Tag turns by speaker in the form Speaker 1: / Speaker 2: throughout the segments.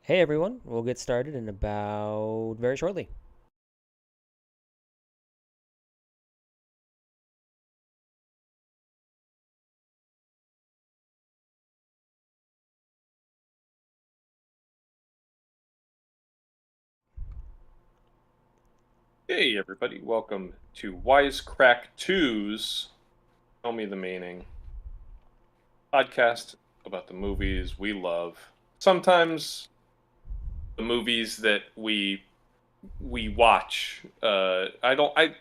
Speaker 1: Hey everyone, we'll get started in about very shortly.
Speaker 2: Hey everybody, welcome to Wisecrack 2's Tell Me the Meaning podcast about the movies we love. Sometimes the movies that we watch. I don't. I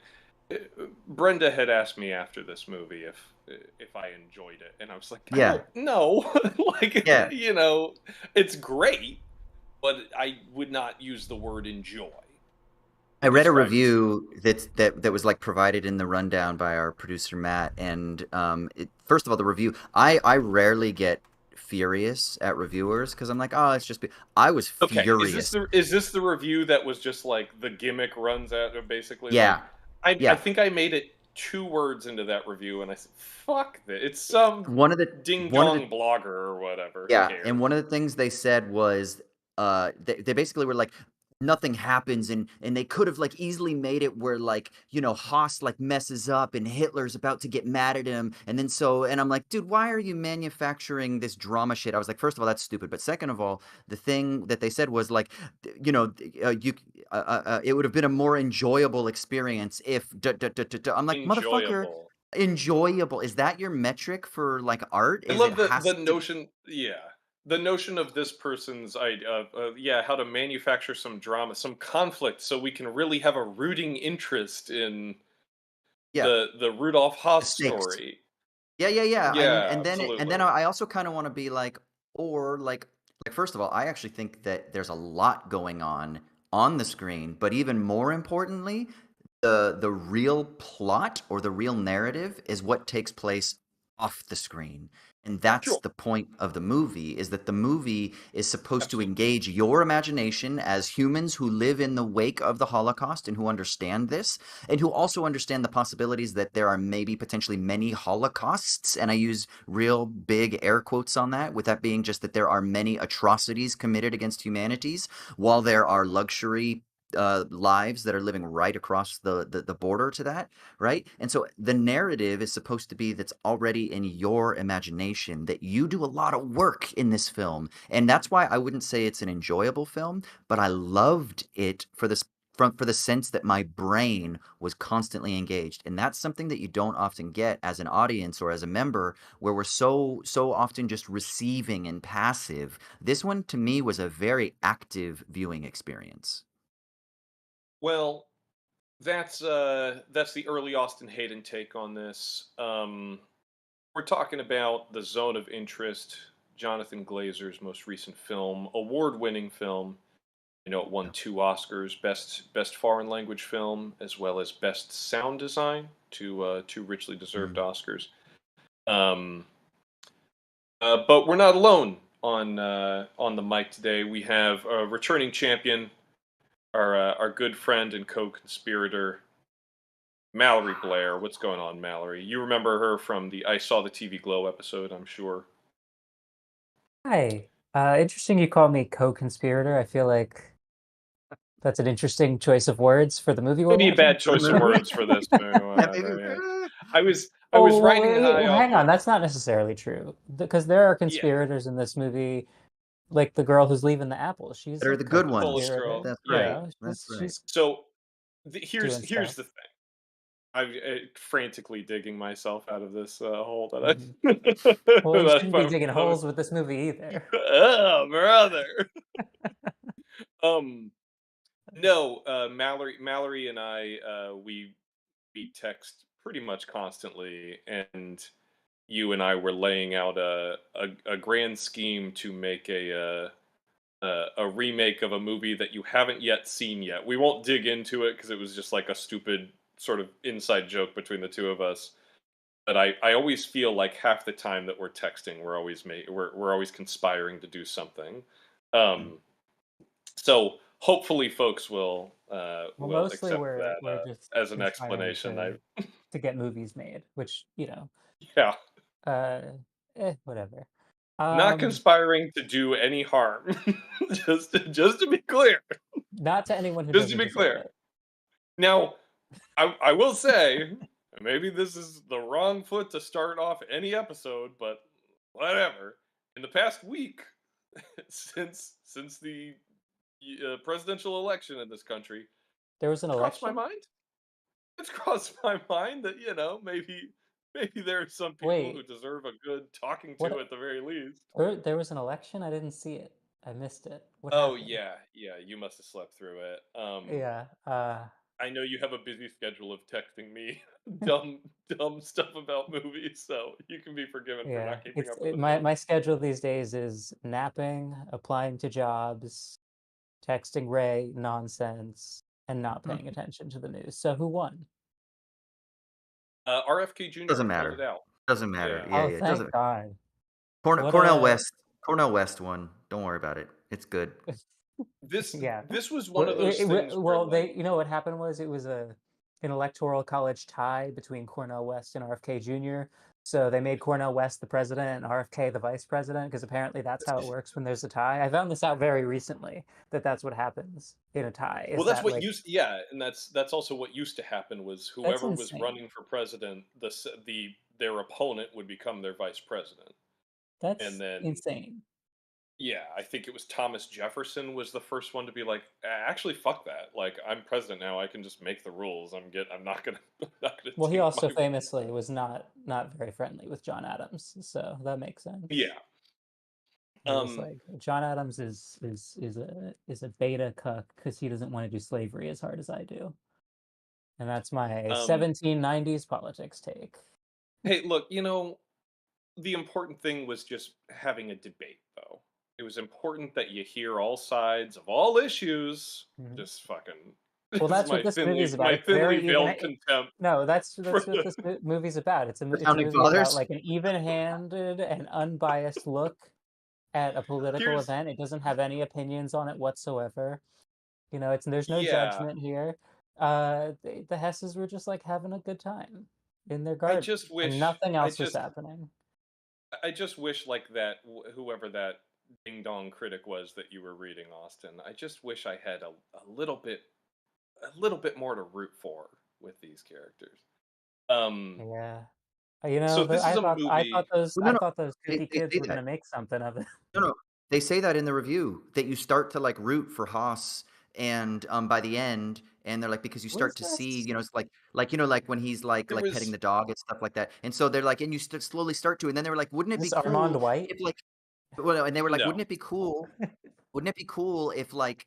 Speaker 2: Brenda had asked me after this movie if I enjoyed it, and I was like, I
Speaker 3: Yeah,
Speaker 2: don't know. Like,
Speaker 3: yeah.
Speaker 2: it's great, but I would not use the word enjoy
Speaker 3: I
Speaker 2: to
Speaker 3: read a
Speaker 2: describe this.
Speaker 3: review that was like provided in the rundown by our producer Matt, and first of all, the review. I rarely get furious at reviewers because I'm like, oh, it's just. I was
Speaker 2: Okay, is this
Speaker 3: furious.
Speaker 2: the review that was just like the gimmick runs out of basically like
Speaker 3: Yeah,
Speaker 2: I
Speaker 3: yeah.
Speaker 2: think I made it 2 words into that review and I said, "Fuck this. It's some
Speaker 3: One of the
Speaker 2: ding
Speaker 3: one of the
Speaker 2: dong blogger or whatever. Who
Speaker 3: Yeah, and
Speaker 2: cares?"
Speaker 3: one of the things they said was, they basically were like, nothing happens, and they could have like easily made it where like Haas like messes up and Hitler's about to get mad at him, and then and I'm like, dude, why are you manufacturing this drama shit? I was like, first of all, that's stupid, but second of all, the thing that they said was like, you, it would have been a more enjoyable experience if. I'm like, motherfucker,
Speaker 2: Enjoyable.
Speaker 3: enjoyable. Is that your metric for like art?
Speaker 2: I
Speaker 3: Is it
Speaker 2: love
Speaker 3: has
Speaker 2: the
Speaker 3: to?
Speaker 2: notion, yeah. The notion of this person's idea of yeah, how to manufacture some drama, some conflict so we can really have a rooting interest in
Speaker 3: Yeah,
Speaker 2: the Rudolf
Speaker 3: the
Speaker 2: Haas
Speaker 3: stakes.
Speaker 2: story.
Speaker 3: Yeah, yeah, yeah. And
Speaker 2: Yeah,
Speaker 3: and then and then
Speaker 2: absolutely.
Speaker 3: I also kind of want to be like, or like first of all, I actually think that there's a lot going on the screen, but even more importantly, the real plot or the real narrative is what takes place off the screen. And that's
Speaker 2: Sure.
Speaker 3: the point of the movie, is that the movie is supposed to
Speaker 2: Absolutely.
Speaker 3: engage your imagination as humans who live in the wake of the Holocaust and who understand this, and who also understand the possibilities that there are maybe potentially many Holocausts. And I use real big air quotes on that, with that being just that there are many atrocities committed against humanities, while there are luxury lives that are living right across the border to that, right? And so the narrative is supposed to be that's already in your imagination, that you do a lot of work in this film. And that's why I wouldn't say it's an enjoyable film, but I loved it for this for the sense that my brain was constantly engaged. And that's something that you don't often get as an audience or as a member, where we're so often just receiving and passive. This one to me was a very active viewing experience.
Speaker 2: Well, that's the early Austin Hayden take on this. We're talking about The Zone of Interest, Jonathan Glazer's most recent film, award-winning film. It won 2 Oscars: best foreign language film, as well as best sound design, two richly deserved
Speaker 3: Mm.
Speaker 2: Oscars. Um, but we're not alone on the mic today. We have a returning champion, our good friend and co-conspirator, Mallory Blair. What's going on, Mallory? You remember her from the I Saw the TV Glow episode, I'm sure.
Speaker 4: Hi. Interesting you call me co-conspirator. I feel like that's an interesting choice of words for the movie we're
Speaker 2: Maybe a
Speaker 4: watching.
Speaker 2: bad
Speaker 3: For the
Speaker 2: choice of
Speaker 3: movie?
Speaker 2: words for this movie,
Speaker 3: Yeah, maybe.
Speaker 2: whatever. Yeah. I was
Speaker 4: Oh,
Speaker 2: riding high
Speaker 4: well,
Speaker 2: off
Speaker 4: hang on.
Speaker 2: of
Speaker 4: That's not necessarily true. Because there are
Speaker 2: yeah,
Speaker 4: conspirators in this movie, like the girl who's leaving the apple. She's
Speaker 3: That are
Speaker 4: a
Speaker 3: the good
Speaker 2: the Polish
Speaker 3: ones.
Speaker 2: girl.
Speaker 4: co-conspirator.
Speaker 3: That's
Speaker 4: You
Speaker 3: right.
Speaker 2: Yeah.
Speaker 4: know,
Speaker 3: That's right.
Speaker 4: she's
Speaker 2: So
Speaker 4: doing
Speaker 2: here's
Speaker 4: stuff.
Speaker 2: the thing. I'm frantically digging myself out of this hole that I
Speaker 4: Mhm. Well, you
Speaker 2: that
Speaker 4: shouldn't be digging
Speaker 2: I'm
Speaker 4: holes with this movie either.
Speaker 2: oh brother. Um no, Mallory and I we text pretty much constantly, and you and I were laying out a grand scheme to make a remake of a movie that you haven't yet seen yet. We won't dig into it because it was just like a stupid sort of inside joke between the two of us. But I always feel like half the time that we're texting, we're always conspiring to do something.
Speaker 3: Mm.
Speaker 2: Um, so hopefully, folks
Speaker 4: Well,
Speaker 2: will
Speaker 4: mostly
Speaker 2: accept
Speaker 4: we're
Speaker 2: that
Speaker 4: just
Speaker 2: as an
Speaker 4: conspiring
Speaker 2: explanation.
Speaker 4: to get movies made, which,
Speaker 2: Yeah.
Speaker 4: uh, whatever.
Speaker 2: Not
Speaker 4: Um,
Speaker 2: conspiring to do any harm. Just to be clear.
Speaker 4: not to anyone who
Speaker 2: Just to
Speaker 4: doesn't
Speaker 2: be
Speaker 4: deserve
Speaker 2: clear.
Speaker 4: it.
Speaker 2: Now, I will say, maybe this is the wrong foot to start off any episode, but whatever. In the past week, since the presidential election in this country,
Speaker 4: There was an
Speaker 2: it's crossed my
Speaker 4: election?
Speaker 2: mind. It's crossed my mind that maybe there are some people who
Speaker 4: Wait,
Speaker 2: deserve a good talking to
Speaker 4: what?
Speaker 2: at the very least.
Speaker 4: There was an election? I didn't see it. I missed it. What
Speaker 2: Oh
Speaker 4: happened?
Speaker 2: yeah, yeah. You must have slept through it.
Speaker 4: Yeah.
Speaker 2: I know you have a busy schedule of texting me dumb stuff about movies, so you can be forgiven for
Speaker 4: Yeah.
Speaker 2: not keeping up with the
Speaker 4: My
Speaker 2: show.
Speaker 4: my schedule these days is napping, applying to jobs, texting Ray nonsense, and not paying attention to the news. So who won?
Speaker 2: RFK Jr.
Speaker 3: Doesn't
Speaker 2: pulled it
Speaker 3: matter.
Speaker 2: out.
Speaker 3: Doesn't matter.
Speaker 2: Yeah.
Speaker 3: Yeah,
Speaker 4: Oh,
Speaker 3: yeah. It
Speaker 4: thank
Speaker 3: doesn't.
Speaker 4: God.
Speaker 3: Cornell,
Speaker 4: What
Speaker 3: Cornell
Speaker 4: a
Speaker 3: West. Cornell West won. Don't worry about it. It's good.
Speaker 2: This
Speaker 4: yeah.
Speaker 2: this was one
Speaker 4: Well,
Speaker 2: of those things where
Speaker 4: well,
Speaker 2: like
Speaker 4: what happened was it was an electoral college tie between Cornell West and RFK Jr. So they made Cornell West the president and RFK the vice president because apparently that's how it works when there's a tie. I found this out very recently that that's what happens in a tie.
Speaker 2: well
Speaker 4: Is
Speaker 2: that's
Speaker 4: that
Speaker 2: what
Speaker 4: like
Speaker 2: used yeah, and that's also what used to happen was
Speaker 4: that's
Speaker 2: whoever was
Speaker 4: insane.
Speaker 2: running for president, their opponent would become their vice president. And
Speaker 4: That's
Speaker 2: then
Speaker 4: insane.
Speaker 2: yeah, I think it was Thomas Jefferson was the first one to be like, Actually, fuck that. Like, I'm president now. I can just make the rules. I'm not gonna, I'm not gonna
Speaker 4: Well, he
Speaker 2: take my."
Speaker 4: also famously was not very friendly with John Adams, so that makes sense.
Speaker 2: Yeah.
Speaker 4: He was
Speaker 2: Um.
Speaker 4: like, John Adams is a beta cuck because he doesn't want to do slavery as hard as I do, and that's my
Speaker 2: Um.
Speaker 4: 1790s politics take.
Speaker 2: Hey, look. The important thing was just having a debate, though. It was important that you hear all sides of all issues.
Speaker 4: Mhm.
Speaker 2: Just fucking.
Speaker 4: Well,
Speaker 2: This is
Speaker 4: that's what this movie's about.
Speaker 2: my
Speaker 4: It's very
Speaker 2: thinly
Speaker 4: even.
Speaker 2: veiled contempt
Speaker 4: No,
Speaker 2: for
Speaker 4: that's what
Speaker 2: the.
Speaker 4: this movie's about.
Speaker 3: The
Speaker 4: It's a
Speaker 3: founding
Speaker 4: movie about
Speaker 3: fathers.
Speaker 4: like an even-handed and unbiased look at a political
Speaker 2: Here's
Speaker 4: event. It doesn't have any opinions on it whatsoever. There's no
Speaker 2: yeah.
Speaker 4: judgment here. The Hesses were just like having a good time in their
Speaker 2: I
Speaker 4: garden,
Speaker 2: just
Speaker 4: and
Speaker 2: wish.
Speaker 4: nothing else was happening.
Speaker 2: I just wish like that whoever that ding dong critic was that you were reading, Austin. I just wish I had a little bit more to root for with these characters. Um
Speaker 4: Yeah.
Speaker 2: so this is a movie.
Speaker 3: Well, no,
Speaker 4: I
Speaker 3: no.
Speaker 4: thought those
Speaker 3: They,
Speaker 4: kooky
Speaker 3: they
Speaker 4: kids
Speaker 3: say
Speaker 4: were
Speaker 3: that.
Speaker 4: gonna make something of it.
Speaker 3: No, no. They say that in the review that you start to like root for Haas, and by the end, and they're like because you
Speaker 4: What is
Speaker 3: start to see,
Speaker 4: this?
Speaker 3: it's like when he's
Speaker 2: There
Speaker 3: like petting
Speaker 2: was
Speaker 3: the dog and stuff like that, and so they're like, and you slowly start to, and then they were like, wouldn't it
Speaker 4: Is
Speaker 3: be
Speaker 4: this Armand
Speaker 3: cool
Speaker 4: White?
Speaker 3: if like, well, and they were like,
Speaker 2: no.
Speaker 3: wouldn't it be cool if like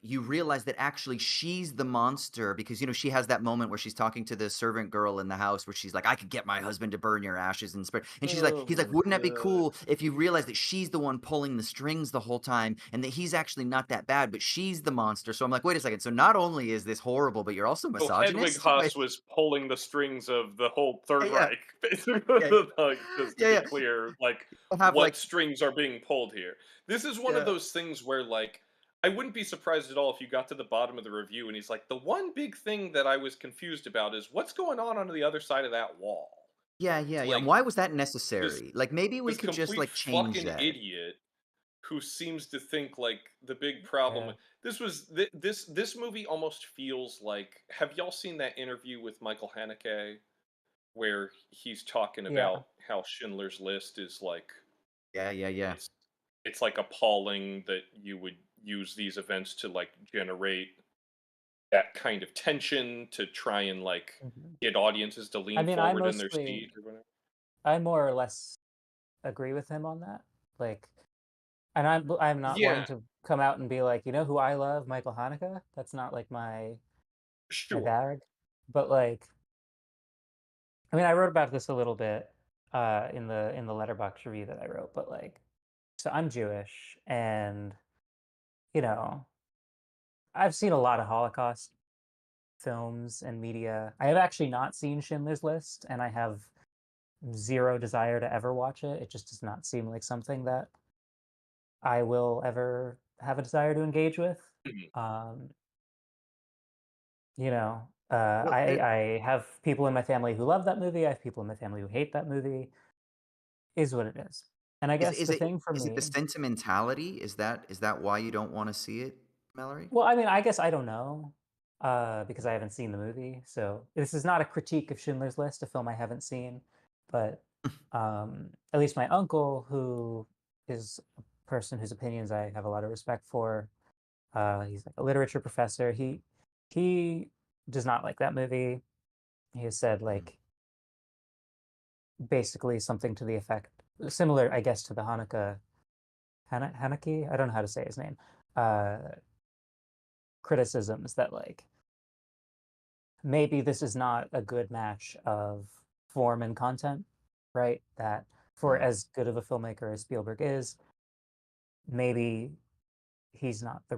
Speaker 3: you realize that actually she's the monster because she has that moment where she's talking to the servant girl in the house where she's like, I could get my husband to burn your ashes and spread, and
Speaker 2: Oh
Speaker 3: he's like,
Speaker 2: my
Speaker 3: wouldn't that be
Speaker 2: god.
Speaker 3: cool if you realize that she's the one pulling the strings the whole time and that he's actually not that bad, but she's the monster. So I'm like, wait a second. So not only is this horrible, but you're also
Speaker 2: So Hedwig
Speaker 3: misogynist?
Speaker 2: Haas was pulling the strings of the whole Third
Speaker 3: Yeah,
Speaker 2: Reich, basically.
Speaker 3: yeah,
Speaker 2: Like, just to
Speaker 3: yeah,
Speaker 2: be
Speaker 3: yeah.
Speaker 2: clear, like
Speaker 3: I'll have
Speaker 2: what
Speaker 3: like,
Speaker 2: strings are being pulled here. This is one of
Speaker 3: yeah,
Speaker 2: those things where like I wouldn't be surprised at all if you got to the bottom of the review and he's like, the one big thing that I was confused about is what's going on the other side of that wall.
Speaker 3: yeah, yeah,
Speaker 2: It's
Speaker 3: yeah.
Speaker 2: like
Speaker 3: Why was that
Speaker 2: this
Speaker 3: necessary? Like maybe we
Speaker 2: this
Speaker 3: could just
Speaker 2: complete
Speaker 3: like change
Speaker 2: fucking
Speaker 3: that.
Speaker 2: idiot who seems to think like the big problem
Speaker 4: Yeah.
Speaker 2: this movie almost feels like, have y'all seen that interview with Michael Haneke where he's talking
Speaker 4: Yeah.
Speaker 2: about how Schindler's List is like
Speaker 3: Yeah, yeah, yeah.
Speaker 2: it's it's like appalling that you would use these events to like generate that kind of tension to try and like
Speaker 4: Mhm.
Speaker 2: get audiences to
Speaker 4: I
Speaker 2: lean
Speaker 4: mean,
Speaker 2: forward in their seat or whatever.
Speaker 4: I more or less agree with him on that. Like, and I'm not one
Speaker 2: Yeah,
Speaker 4: to come out and be like, you know who I love, Michael Haneke. That's not like my
Speaker 2: sure.
Speaker 4: bag. But like, I mean, I wrote about this a little bit in the letterbox review that I wrote. But like, so I'm Jewish, and you know, I've seen a lot of Holocaust films and media. I have actually not seen Schindler's List, and I have zero desire to ever watch it. It just does not seem like something that I will ever have a desire to engage with.
Speaker 2: Mhm.
Speaker 4: Um,
Speaker 3: Well,
Speaker 4: I have people in my family who love that movie. I have people in my family who hate that movie. Is what it is. And I
Speaker 3: Is
Speaker 4: guess
Speaker 3: is
Speaker 4: the
Speaker 3: it
Speaker 4: thing for
Speaker 3: is it the
Speaker 4: me,
Speaker 3: sentimentality? Is that why you don't wanna see it, Mallory?
Speaker 4: well, I mean, I guess I don't know, because I haven't seen the movie. So this is not a critique of Schindler's List, a film I haven't seen, but at least my uncle, who is a person whose opinions I have a lot of respect for, he's like a literature professor. He does not like that movie. He has said
Speaker 3: Mm,
Speaker 4: like basically something to the effect similar, I guess, to the Haneke. I don't know how to say his name. Uh, Criticisms that like maybe this is not a good match of form and content, right? That for
Speaker 3: mm,
Speaker 4: as good of a filmmaker as Spielberg is, maybe he's not the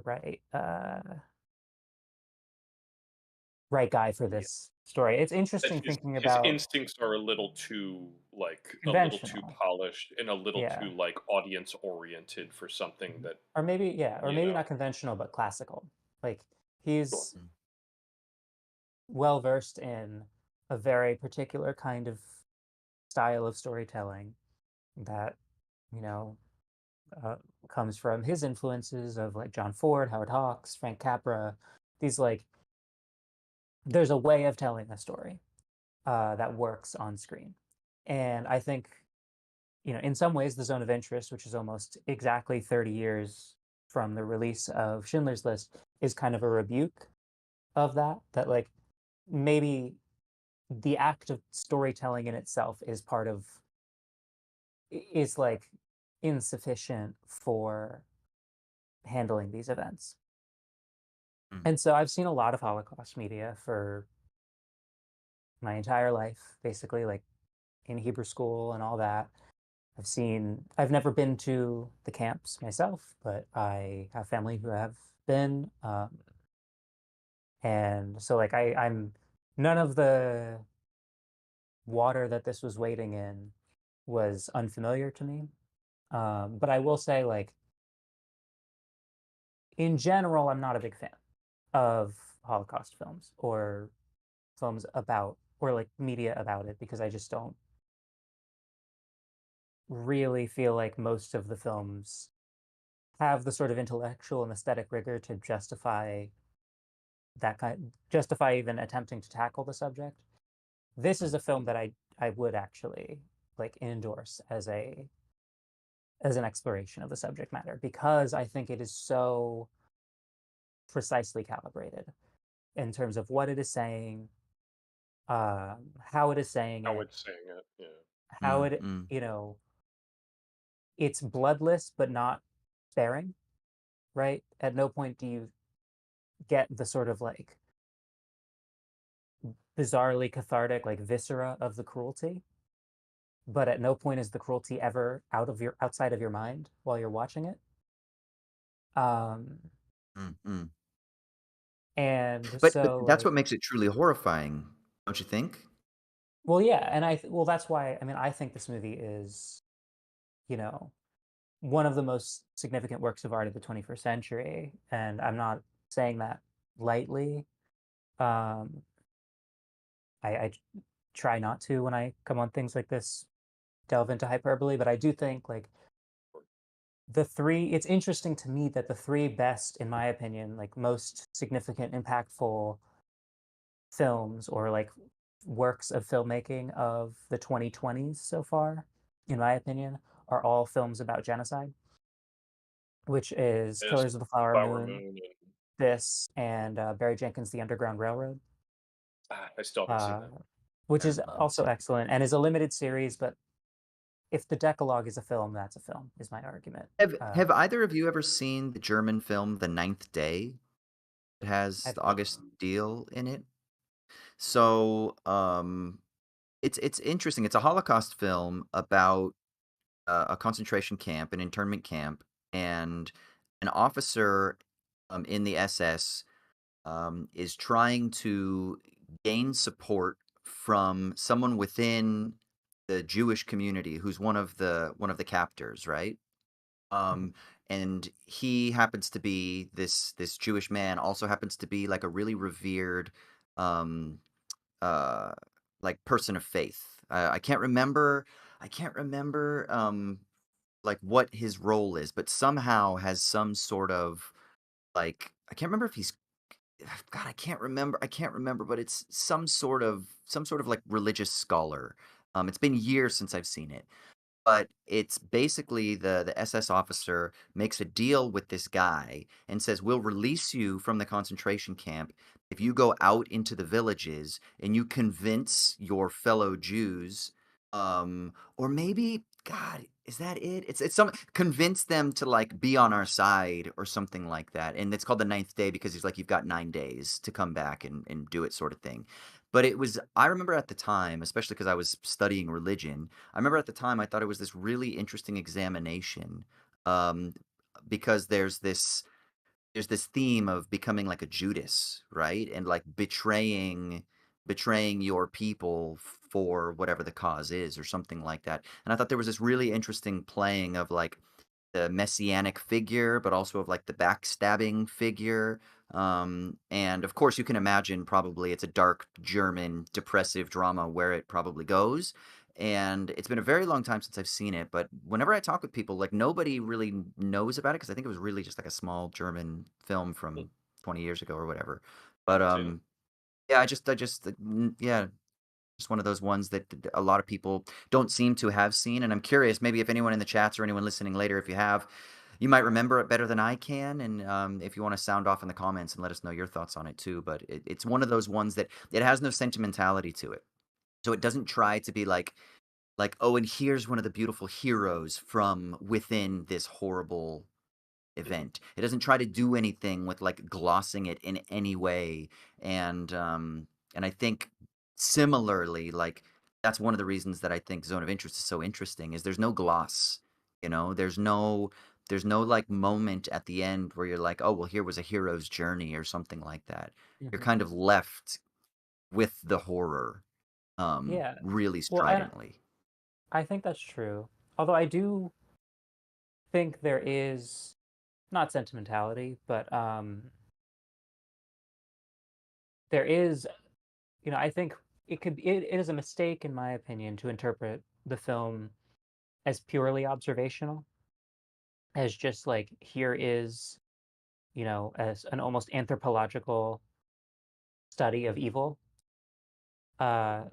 Speaker 4: right guy for
Speaker 2: Yeah.
Speaker 4: this story. It's
Speaker 2: That
Speaker 4: interesting
Speaker 2: his
Speaker 4: thinking
Speaker 2: his
Speaker 4: about
Speaker 2: instincts are a little too, like, a little too
Speaker 4: conventional.
Speaker 2: polished and a little
Speaker 4: Yeah.
Speaker 2: too, like, audience oriented for something
Speaker 4: Mhm.
Speaker 2: that,
Speaker 4: Or maybe, yeah, or
Speaker 2: you
Speaker 4: maybe
Speaker 2: know.
Speaker 4: not conventional, but classical. Like
Speaker 2: Sure.
Speaker 4: he's
Speaker 3: mm,
Speaker 4: well versed in a very particular kind of style of storytelling that, you know, uh, comes from his influences of like John Ford, Howard Hawks, Frank Capra. These like, there's a way of telling a story that works on screen, and I think, you know, in some ways, The Zone of Interest, which is almost exactly 30 years from the release of Schindler's List, is kind of a rebuke of that. That like maybe the act of storytelling in itself is part of is like insufficient for handling these events.
Speaker 3: mm.
Speaker 4: And so I've seen a lot of Holocaust media for my entire life, basically, like in Hebrew school and all that. I've never been to the camps myself, but I have family who have been. And so, like, none of the water that this was wading in was unfamiliar to me. But I will say, like, in general, I'm not a big fan of Holocaust films or films about or like media about it because I just don't really feel like most of the films have the sort of intellectual and aesthetic rigor to justify even attempting to tackle the subject. This is
Speaker 3: Mm,
Speaker 4: a film that I would actually like endorse as an exploration of the subject matter because I think it is so precisely calibrated in terms of what it is saying, how it is saying
Speaker 2: How
Speaker 4: it,
Speaker 2: it's saying it, yeah.
Speaker 4: how
Speaker 3: mm,
Speaker 4: it,
Speaker 3: mm,
Speaker 4: you know, it's bloodless but not sparing, right? At no point do you get the sort of like bizarrely cathartic like viscera of the cruelty, but at no point is the cruelty ever outside of your mind while you're watching it. Um,
Speaker 3: mm, mm.
Speaker 4: and
Speaker 3: But
Speaker 4: so
Speaker 3: that's what
Speaker 4: like,
Speaker 3: makes it truly horrifying, don't you think?
Speaker 4: well, yeah, and well, that's why I mean I think this movie is, you know, one of the most significant works of art of the 21st century, and I'm not saying that lightly. Um, I try not to when I come on things like this delve into hyperbole, but I do think like it's interesting to me that the three best, in my opinion, like most significant, impactful films or like works of filmmaking of the 2020s so far, in my opinion, are all films about genocide, which is
Speaker 2: Is
Speaker 4: Killers of the Flower
Speaker 2: Flower
Speaker 4: Moon,
Speaker 2: Moon and,
Speaker 4: this, and Barry Jenkins' The Underground Railroad,
Speaker 2: I still haven't seen
Speaker 4: uh,
Speaker 2: that.
Speaker 4: which
Speaker 3: Yeah,
Speaker 4: is
Speaker 3: I haven't
Speaker 4: also
Speaker 3: seen
Speaker 4: excellent and is a limited series. But if the Decalogue is a film, that's a film, is my argument. Uh,
Speaker 3: Have either of you ever seen the German film The Ninth Day? It has
Speaker 4: I've,
Speaker 3: the
Speaker 2: No.
Speaker 3: August Deal in it. So, it's interesting. It's a Holocaust film about a concentration camp, an internment camp, and an officer in the SS is trying to gain support from someone within the Jewish community who's one of the captors, right?
Speaker 4: mhm,
Speaker 3: Um, and he happens to be this Jewish man, also happens to be like a really revered um uh like person of faith. I can't remember like what his role is, but somehow has some sort of like I can't remember if he's God, I can't remember, but it's some sort of like religious scholar. It's been years since I've seen it. But it's basically the SS officer makes a deal with this guy and says, "We'll release you from the concentration camp if you go out into the villages and you convince your fellow Jews, or maybe God, is that it? It's some convince them to like be on our side or something like that." And it's called the ninth day because he's like, "You've got 9 days to come back and do it," sort of thing. But it was I remember at the time, especially because I was studying religion, I remember at the time I thought it was this really interesting examination, um, because there's this theme of becoming like a Judas, right? And like betraying your people for whatever the cause is or something like that. And I thought there was this really interesting playing of like the messianic figure, but also of like the backstabbing figure. And of course, you can imagine probably it's a dark German depressive drama where it probably goes. And it's been a very long time since I've seen it, but whenever I talk with people, like nobody really knows about it because I think it was really just like a small German film from 20 years ago or whatever. But
Speaker 2: Gotcha.
Speaker 3: yeah, yeah, just one of those ones that a lot of people don't seem to have seen. And I'm curious, maybe if anyone in the chats or anyone listening later, if you have, you might remember it better than I can. And if you want to sound off in the comments and let us know your thoughts on it too. But it's one of those ones that it has no sentimentality to it. So it doesn't try to be like, oh, and here's one of the beautiful heroes from within this horrible event. It doesn't try to do anything with like glossing it in any way. And I think similarly, like that's one of the reasons that I think Zone of Interest is so interesting is there's no gloss. There's no like moment at the end where you're like, oh well, here was a hero's journey or something like that. You're
Speaker 4: Mhm.
Speaker 3: kind of left with the horror
Speaker 4: Yeah.
Speaker 3: really
Speaker 4: Well, and
Speaker 3: stridently.
Speaker 4: I think that's true. Although I do think there is not sentimentality, but there is, I think it is a mistake in my opinion to interpret the film as purely observational, as just like here is, as an almost anthropological study of evil. Uh,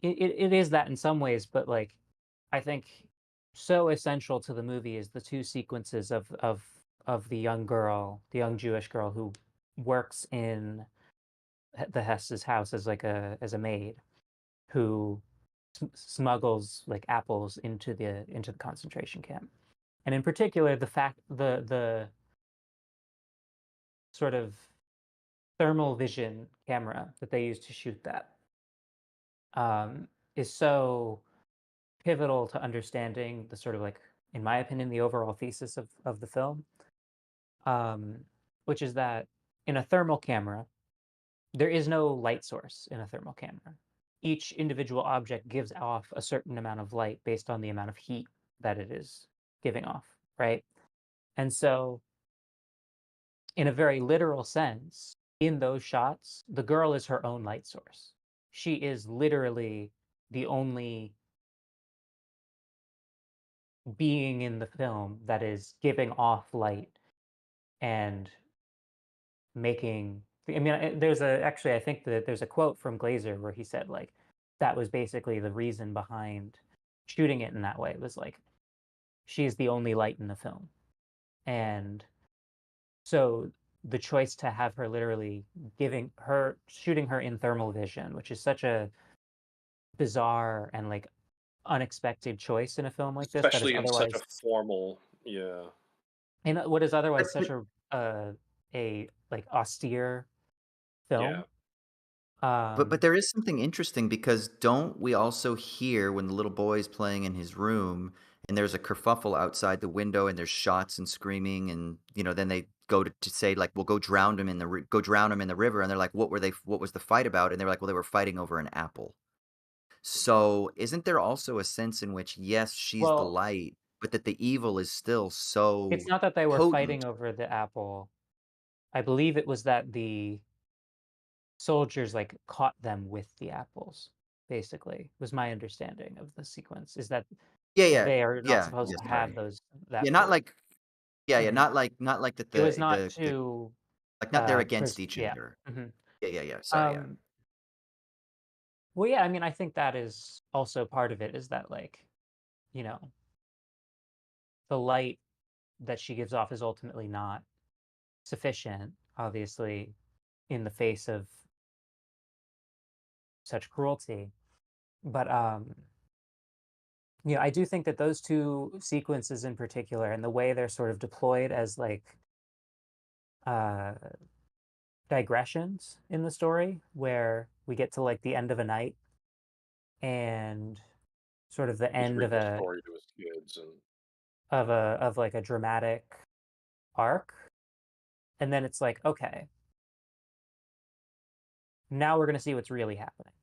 Speaker 4: it is that in some ways, but like I think so essential to the movie is the two sequences of the young girl, the young Jewish girl who works in the Hess's house as like a maid who smuggles like apples into the concentration camp. And in particular, the sort of thermal vision camera that they use to shoot that is so pivotal to understanding the sort of like, in my opinion, the overall thesis of the film, um, which is that in a thermal camera, there is no light source in a thermal camera. Each individual object gives off a certain amount of light based on the amount of heat that it is giving off, right? And so, in a very literal sense, in those shots, the girl is her own light source. She is literally the only being in the film that is giving off light and making I mean there's a actually I think that there's a quote from Glazer where he said like that was basically the reason behind shooting it in that way. It was like she's the only light in the film. And so the choice to have her literally shooting her in thermal vision, which is such a bizarre and like unexpected choice in a film like this that is
Speaker 2: Especially in such a
Speaker 4: otherwise
Speaker 2: formal, yeah.
Speaker 4: in what is
Speaker 3: But,
Speaker 4: otherwise
Speaker 3: but
Speaker 4: such a like austere
Speaker 2: Yeah.
Speaker 4: film.
Speaker 3: but
Speaker 4: Um,
Speaker 3: there is something interesting because don't we also hear when the little boy is playing in his room and there's a kerfuffle outside the window and there's shots and screaming and then they go to say like well go drown him in the river and they're like what was the fight about and they're like well they were fighting over an apple. So isn't there also a sense in which yes she's the
Speaker 4: well,
Speaker 3: light but that the evil is still
Speaker 4: it's
Speaker 3: so
Speaker 4: not that they were fighting
Speaker 3: potent?
Speaker 4: over the apple. I believe it was that the soldiers like caught them with the apples, basically, was my understanding of the sequence. Is that
Speaker 3: Yeah, yeah,
Speaker 4: they are not
Speaker 3: yeah,
Speaker 4: supposed
Speaker 3: yeah,
Speaker 4: to have
Speaker 3: sorry.
Speaker 4: those
Speaker 3: Yeah,
Speaker 4: that
Speaker 3: not
Speaker 4: force.
Speaker 3: like yeah,
Speaker 4: Mhm.
Speaker 3: not like that
Speaker 4: It was
Speaker 3: the
Speaker 4: not
Speaker 3: the
Speaker 4: to
Speaker 3: like, not they're against
Speaker 4: pres
Speaker 3: each
Speaker 4: yeah.
Speaker 3: other.
Speaker 4: Mhm.
Speaker 3: Yeah, yeah, yeah, sorry, yeah.
Speaker 4: Um, well, yeah, I mean, I think that is also part of it is that, like, you know, the light that she gives off is ultimately not sufficient, obviously, in the face of such cruelty. But I do think that those two sequences in particular and the way they're sort of deployed as like uh digressions in the story where we get to like the end of a night and sort of the
Speaker 2: He's
Speaker 4: end
Speaker 2: reading a story to his kids, and
Speaker 4: of like a dramatic arc, and then it's like, okay, now we're going to see what's really happening,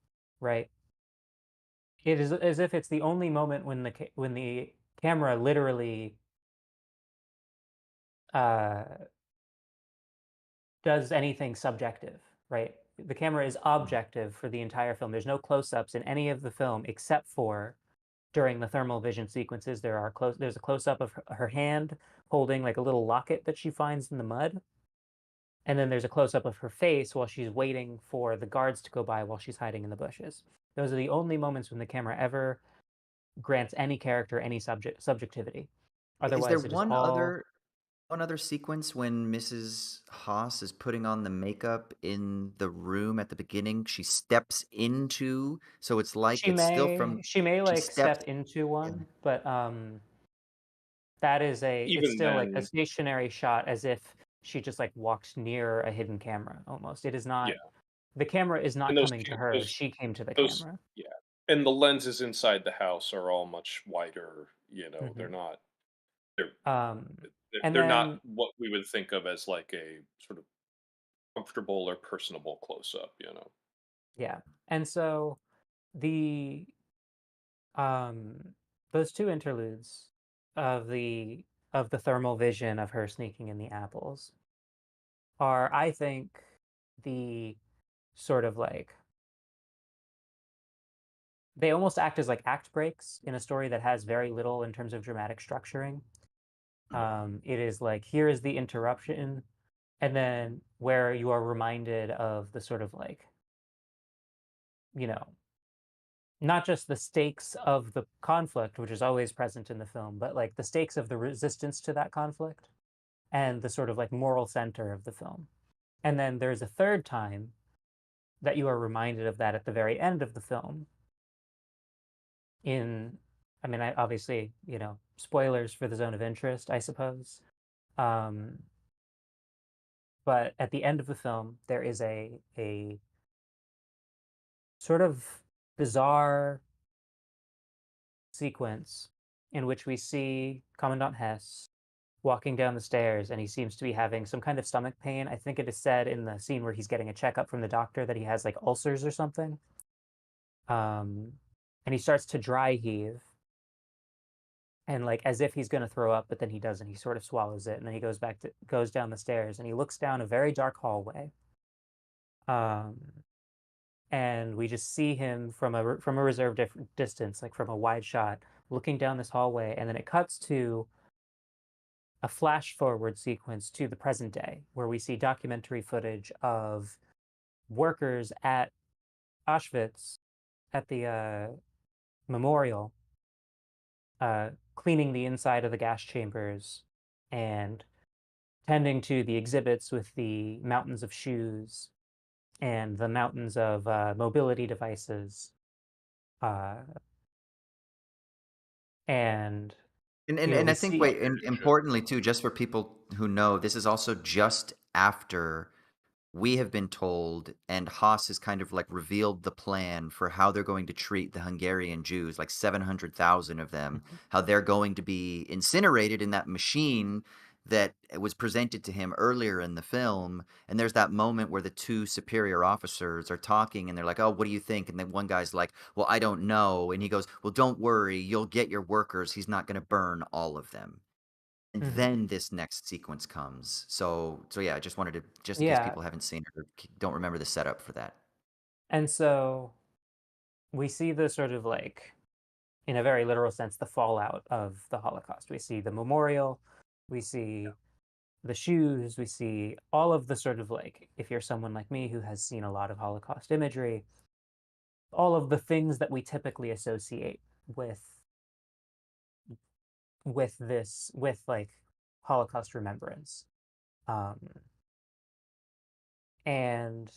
Speaker 4: right? It is as if it's the only moment when when the camera literally uh does anything subjective, right? The camera is objective for the entire film. There's no close-ups in any of the film except for during the thermal vision sequences. There's a close-up of her hand holding like a little locket that she finds in the mud, and then there's a close-up of her face while she's waiting for the guards to go by while she's hiding in the bushes. Those are the only moments when the camera ever grants any character any subjectivity.
Speaker 3: Is there
Speaker 4: Otherwise, it is all
Speaker 3: one other sequence when Mrs. Haas is putting on the makeup in the room at the beginning? She steps into, so it's like it's still from
Speaker 4: she may
Speaker 3: she
Speaker 4: like
Speaker 3: steps
Speaker 4: step into
Speaker 3: in.
Speaker 4: one, but that is it's
Speaker 2: even
Speaker 4: still like a
Speaker 2: then,
Speaker 4: stationary shot as if she just like walked near a hidden camera almost. It is not
Speaker 2: yeah,
Speaker 4: the camera is
Speaker 2: and
Speaker 4: not
Speaker 2: those
Speaker 4: coming to
Speaker 2: ca
Speaker 4: her. She came to the
Speaker 2: those
Speaker 4: camera.
Speaker 2: yeah, and the lenses inside the house are all much wider. They're
Speaker 4: Hmm.
Speaker 2: not they're
Speaker 4: And
Speaker 2: they're not
Speaker 4: then
Speaker 2: what we would think of as like a sort of comfortable or personable close up.
Speaker 4: yeah, and so the um those two interludes of the thermal vision of her sneaking in the apples are, I think, the sort of like they almost act as like act breaks in a story that has very little in terms of dramatic structuring. It is like here is the interruption, and then where you are reminded of the sort of like you know not just the stakes of the conflict, which is always present in the film, but like the stakes of the resistance to that conflict and the sort of like moral center of the film. And then there's a third time that you are reminded of that at the very end of the film in I mean, I obviously, spoilers for the zone of interest, I suppose. Um, but at the end of the film, there is a sort of bizarre sequence in which we see Commandant Hess walking down the stairs, and he seems to be having some kind of stomach pain. I think it is said in the scene where he's getting a checkup from the doctor that he has like ulcers or something. Um, and he starts to dry heave, and like as if he's going to throw up, but then he doesn't. He sort of swallows it, and then he goes down the stairs, and he looks down a very dark hallway. Um, and we just see him from a reserved distance, like from a wide shot, looking down this hallway, and then it cuts to a flash forward sequence to the present day, where we see documentary footage of workers at Auschwitz at the memorial cleaning the inside of the gas chambers and tending to the exhibits with the mountains of shoes and the mountains of mobility devices. Uh, and,
Speaker 3: And
Speaker 4: we
Speaker 3: I think,
Speaker 4: see,
Speaker 3: wait, and importantly too, just for people who know, this is also just after we have been told, and Haas has kind of like revealed the plan for how they're going to treat the Hungarian Jews, like 700,000 of them,
Speaker 4: Mhm.
Speaker 3: how they're going to be incinerated in that machine that was presented to him earlier in the film. And there's that moment where the two superior officers are talking and they're like, "Oh, what do you think?" And then one guy's like, "Well, I don't know." And he goes, "Well, don't worry, you'll get your workers. He's not going to burn all of them." And
Speaker 4: Mhm.
Speaker 3: then this next sequence comes. So yeah, I just wanted to, just in case
Speaker 4: Yeah.
Speaker 3: people haven't seen it or don't remember the setup for that.
Speaker 4: And so we see the sort of like in a very literal sense, the fallout of the Holocaust. We see the memorial, we see the shoes, we see all of the sort of like, if you're someone like me who has seen a lot of Holocaust imagery, all of the things that we typically associate with this, with like Holocaust remembrance. Um, and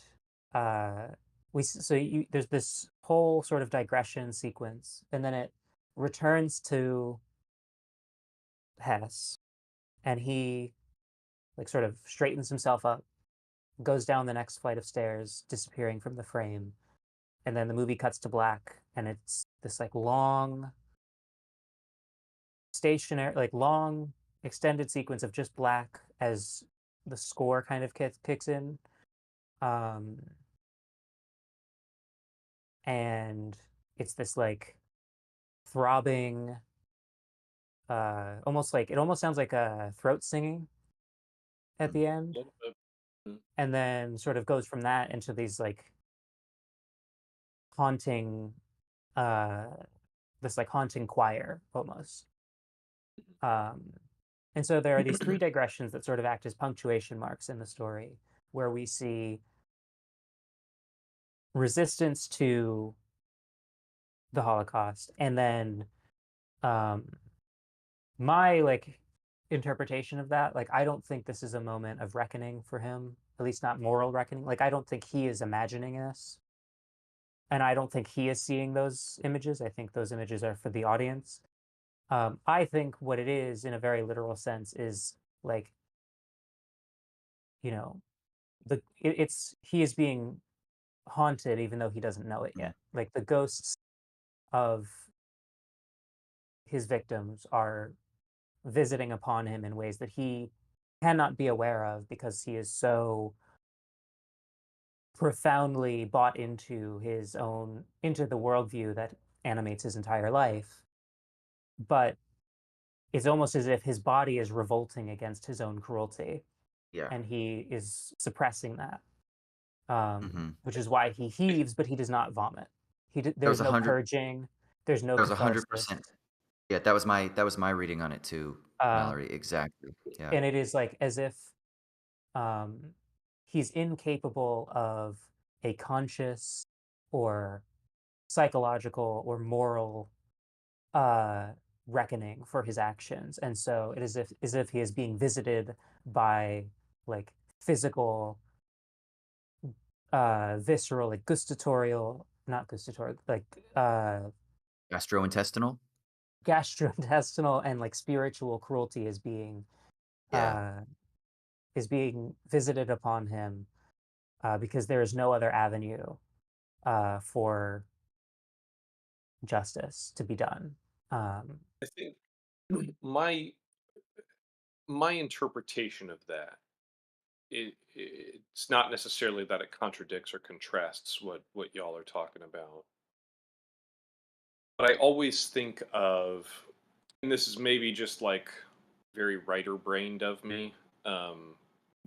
Speaker 4: uh, there's this whole sort of digression sequence, and then it returns to Hess, and he like sort of straightens himself up, goes down the next flight of stairs, disappearing from the frame, and then the movie cuts to black, and it's this like long stationary, like long extended sequence of just black as the score kind of kicks in. Um, and it's this like throbbing, almost like, it almost sounds like a throat singing at
Speaker 3: Mm.
Speaker 4: the end,
Speaker 2: little bit. Mm.
Speaker 4: and then sort of goes from that into these like haunting, uh, this like haunting choir almost. Um, and so there are these three digressions that sort of act as punctuation marks in the story, where we see resistance to the Holocaust, and then um, my like interpretation of that, like I don't think this is a moment of reckoning for him, at least not moral reckoning. Like I don't think he is imagining this, and I don't think he is seeing those images. I think those images are for the audience. I think what it is, in a very literal sense, is like, you know, it's he is being haunted even though he doesn't know it
Speaker 3: Mm.
Speaker 4: yet. Like the ghosts of his victims are visiting upon him in ways that he cannot be aware of, because he is so profoundly bought into his own, into the worldview that animates his entire life. But it's almost as if his body is revolting against his own cruelty,
Speaker 3: Yeah.
Speaker 4: and he is suppressing that,
Speaker 3: Hmm.
Speaker 4: which is why he heaves, but he does not vomit.
Speaker 3: That was
Speaker 4: There's
Speaker 3: a
Speaker 4: no
Speaker 3: hundred.
Speaker 4: purging, there's no
Speaker 3: That was
Speaker 4: catharsis.
Speaker 3: 100%. Yeah, that was my reading on it too,
Speaker 4: Um,
Speaker 3: Mallory. Exactly. Yeah.
Speaker 4: and it is like as if um, he's incapable of a conscious or psychological or moral uh, reckoning for his actions, and so it is as if he is being visited by like physical, visceral, like gustatorial, not gustatorial, like
Speaker 3: Gastrointestinal.
Speaker 4: gastrointestinal and like spiritual cruelty
Speaker 3: Yeah.
Speaker 4: uh, is being visited upon him, because there is no other avenue for justice to be done. Um,
Speaker 2: I think my my interpretation of that, it's not necessarily that it contradicts or contrasts what y'all are talking about, but I always think of, and this is maybe just like very writer brained of me, um,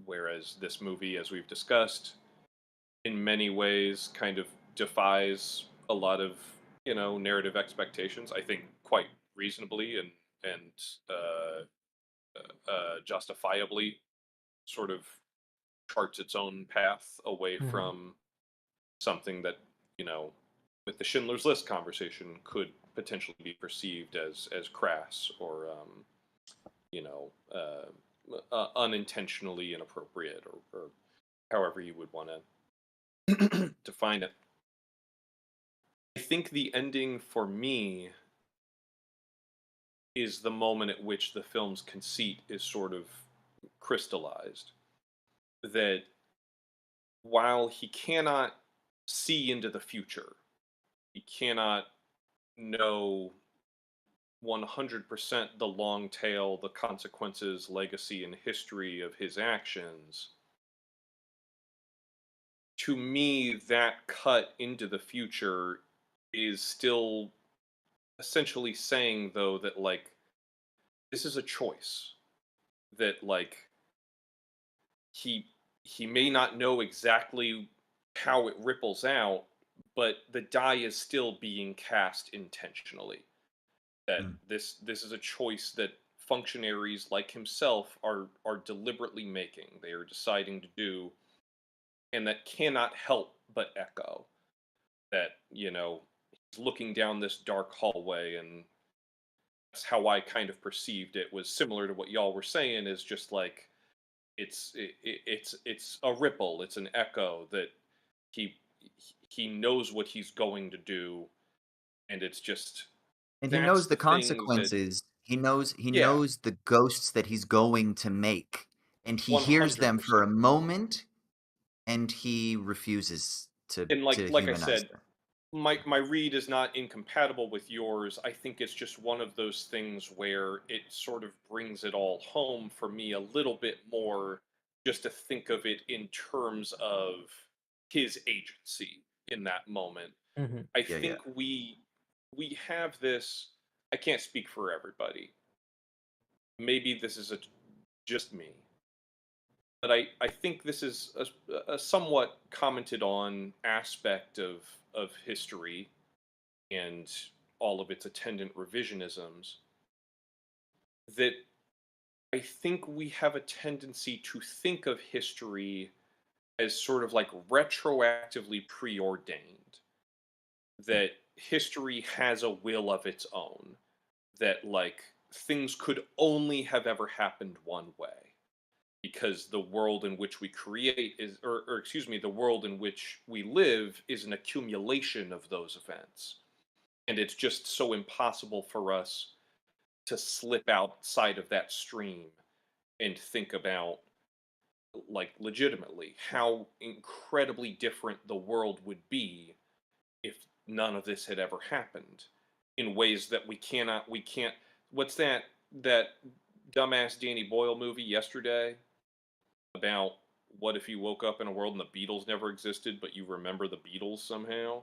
Speaker 2: whereas this movie, as we've discussed, in many ways kind of defies a lot of narrative expectations. I think quite reasonably and uh, justifiably sort of charts its own path away
Speaker 4: mhm.
Speaker 2: from something that with the Schindler's List conversation could potentially be perceived as crass or you know unintentionally inappropriate or however you would want to define it. I think the ending for me is the moment at which the film's conceit is sort of crystallized. That while he cannot see into the future, he cannot know 100% the long tail, the consequences, legacy, and history of his actions. To me, that cut into the future is still essentially saying, though, that like this is a choice. That like he he may not know exactly how it ripples out, but the die is still being cast intentionally. that
Speaker 3: Mm.
Speaker 2: this is a choice that functionaries like himself are deliberately making. They are deciding to do, and that cannot help but echo that, he's looking down this dark hallway, and that's how I kind of perceived it, was similar to what y'all were saying, is just like it's a ripple, it's an echo that he he knows what he's going to do, and it's just
Speaker 3: And he
Speaker 2: that's
Speaker 3: knows
Speaker 2: the
Speaker 3: the
Speaker 2: thing that,
Speaker 3: consequences. He
Speaker 2: yeah,
Speaker 3: knows the ghosts that he's going to make, and he hears them for
Speaker 2: 100%.
Speaker 3: a moment, and he refuses
Speaker 2: And
Speaker 3: to
Speaker 2: like I
Speaker 3: humanize
Speaker 2: said,
Speaker 3: them.
Speaker 2: my read is not incompatible with yours. I think it's just one of those things where it sort of brings it all home for me a little bit more, just to think of it in terms of his agency in that moment.
Speaker 4: Hmm.
Speaker 2: I
Speaker 3: Yeah, yeah.
Speaker 2: think we have this. I can't speak for everybody. Maybe this is just me, but I think this is a somewhat commented on aspect of history and all of its attendant revisionisms, that I think we have a tendency to think of history as sort of like retroactively preordained, that history has a will of its own, that like things could only have ever happened one way because the world in which we create is, or excuse me, the world in which we live is an accumulation of those events. And it's just so impossible for us to slip outside of that stream and think about, like, legitimately how incredibly different the world would be if none of this had ever happened, in ways that we can't. What's that dumbass Danny Boyle movie Yesterday, about what if you woke up in a world and the Beatles never existed but you remember the Beatles somehow?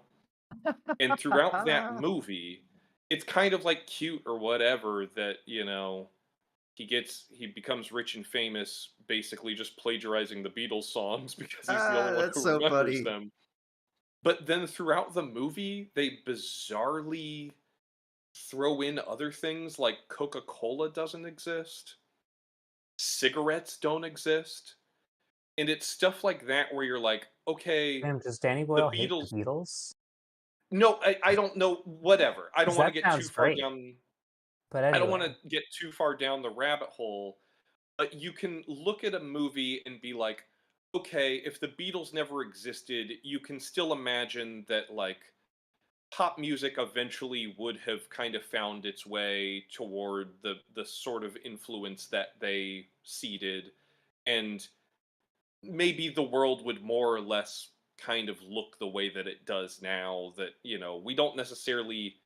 Speaker 2: And throughout that movie, it's kind of like cute or whatever that, he becomes rich and famous basically just plagiarizing the Beatles songs because he's the only one
Speaker 3: That's
Speaker 2: who
Speaker 3: so
Speaker 2: remembers
Speaker 3: funny.
Speaker 2: them. But then throughout the movie, they bizarrely throw in other things, like Coca-Cola doesn't exist, cigarettes don't exist, and it's stuff like that where you're like, okay,
Speaker 4: And does Danny
Speaker 2: the
Speaker 4: Boyle hate the
Speaker 2: Beatles.
Speaker 4: Beatles?
Speaker 2: No, I don't know. Whatever. I don't
Speaker 4: Because
Speaker 2: want to
Speaker 4: that
Speaker 2: get too
Speaker 4: sounds
Speaker 2: far
Speaker 4: great.
Speaker 2: down.
Speaker 4: But
Speaker 2: I don't want
Speaker 4: anyway,
Speaker 2: to get too far down the rabbit hole. But you can look at a movie and be like, okay, if the Beatles never existed, you can still imagine that, like, pop music eventually would have kind of found its way toward the sort of influence that they seeded, and maybe the world would more or less kind of look the way that it does now. That, we don't necessarily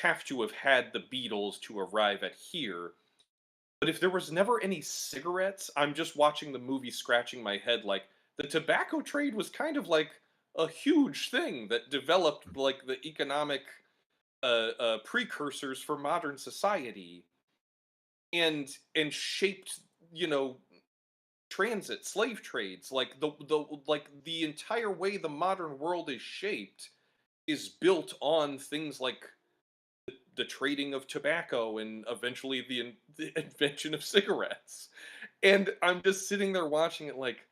Speaker 2: have to have had the Beatles to arrive at here. But if there was never any cigarettes, I'm just watching the movie scratching my head, like, the tobacco trade was kind of like a huge thing that developed like the economic precursors for modern society, and shaped, you know transit, slave trades, like the entire way the modern world is shaped is built on things like the trading of tobacco and eventually the invention of cigarettes. And I'm just sitting there watching it like,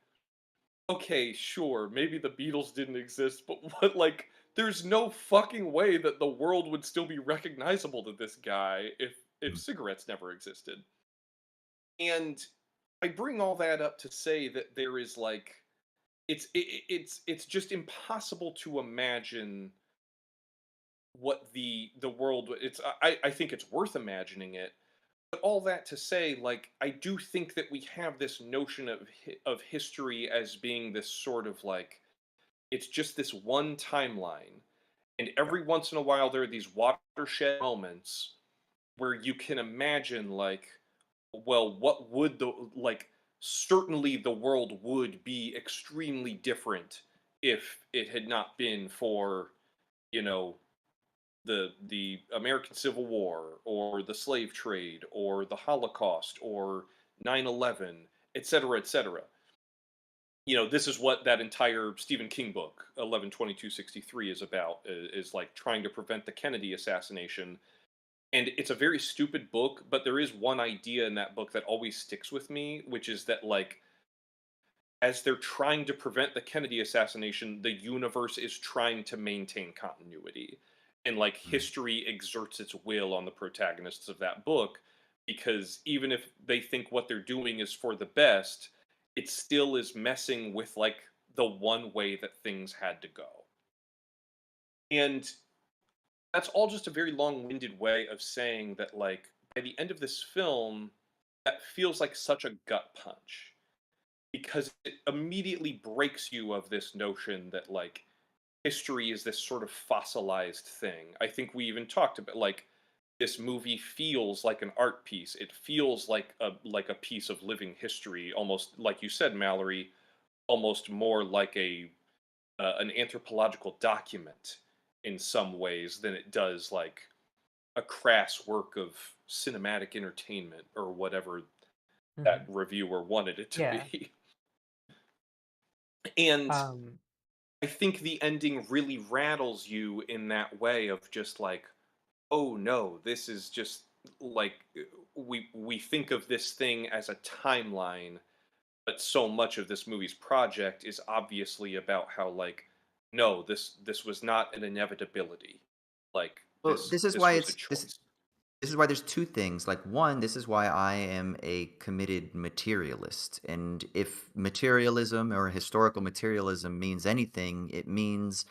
Speaker 2: okay, sure, maybe the Beatles didn't exist, but what, like, there's no fucking way that the world would still be recognizable to this guy if cigarettes never existed. And I bring all that up to say that there is, like, it's just impossible to imagine what the world. I think it's worth imagining it. But all that to say, like, I do think that we have this notion of history as being this sort of, like, it's just this one timeline, and
Speaker 3: Yeah.
Speaker 2: every once in a while there are these watershed moments where you can imagine, like, well, what would the like certainly the world would be extremely different if it had not been for, you know the American Civil War, or the slave trade, or the Holocaust, or 9/11, etc., etc. This is what that entire Stephen King book 11/22/63 is about, is like trying to prevent the Kennedy assassination. And it's a very stupid book, but there is one idea in that book that always sticks with me, which is that, like, as they're trying to prevent the Kennedy assassination, the universe is trying to maintain continuity. And, like,
Speaker 3: Mm.
Speaker 2: history exerts its will on the protagonists of that book, because even if they think what they're doing is for the best, it still is messing with, like, the one way that things had to go. And that's all just a very long-winded way of saying that, like, by the end of this film, that feels like such a gut punch, because it immediately breaks you of this notion that, like, history is this sort of fossilized thing. I think we even talked about, like, this movie feels like an art piece. It feels like a piece of living history, almost like you said, Mallory, almost more like a an anthropological document in some ways than it does like a crass work of cinematic entertainment or whatever that
Speaker 4: Hmm.
Speaker 2: reviewer wanted it to
Speaker 4: Yeah.
Speaker 2: be. And
Speaker 4: Um,
Speaker 2: I think the ending really rattles you in that way of just like, oh no, this is just like we think of this thing as a timeline, but so much of this movie's project is obviously about how, like, no, this was not an inevitability. Like,
Speaker 3: Well,
Speaker 2: this was a choice.
Speaker 3: this is why there's two things. Like, one, this is why I am a committed materialist. And if materialism or historical materialism means anything, it means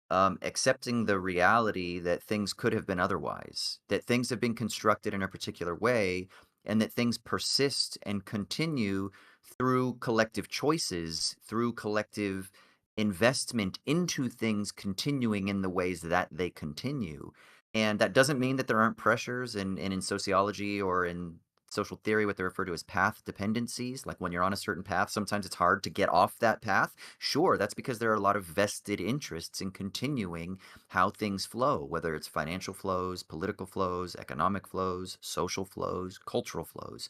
Speaker 3: accepting the reality that things could have been otherwise, that things have been constructed in a particular way, and that things persist and continue through collective choices, through collective investment into things continuing in the ways that they continue. And that doesn't mean that there aren't pressures in sociology or in social theory, what they refer to as path dependencies. Like when you're on a certain path, sometimes it's hard to get off that path. Sure, that's because there are a lot of vested interests in continuing how things flow, whether it's financial flows, political flows, economic flows, social flows, cultural flows.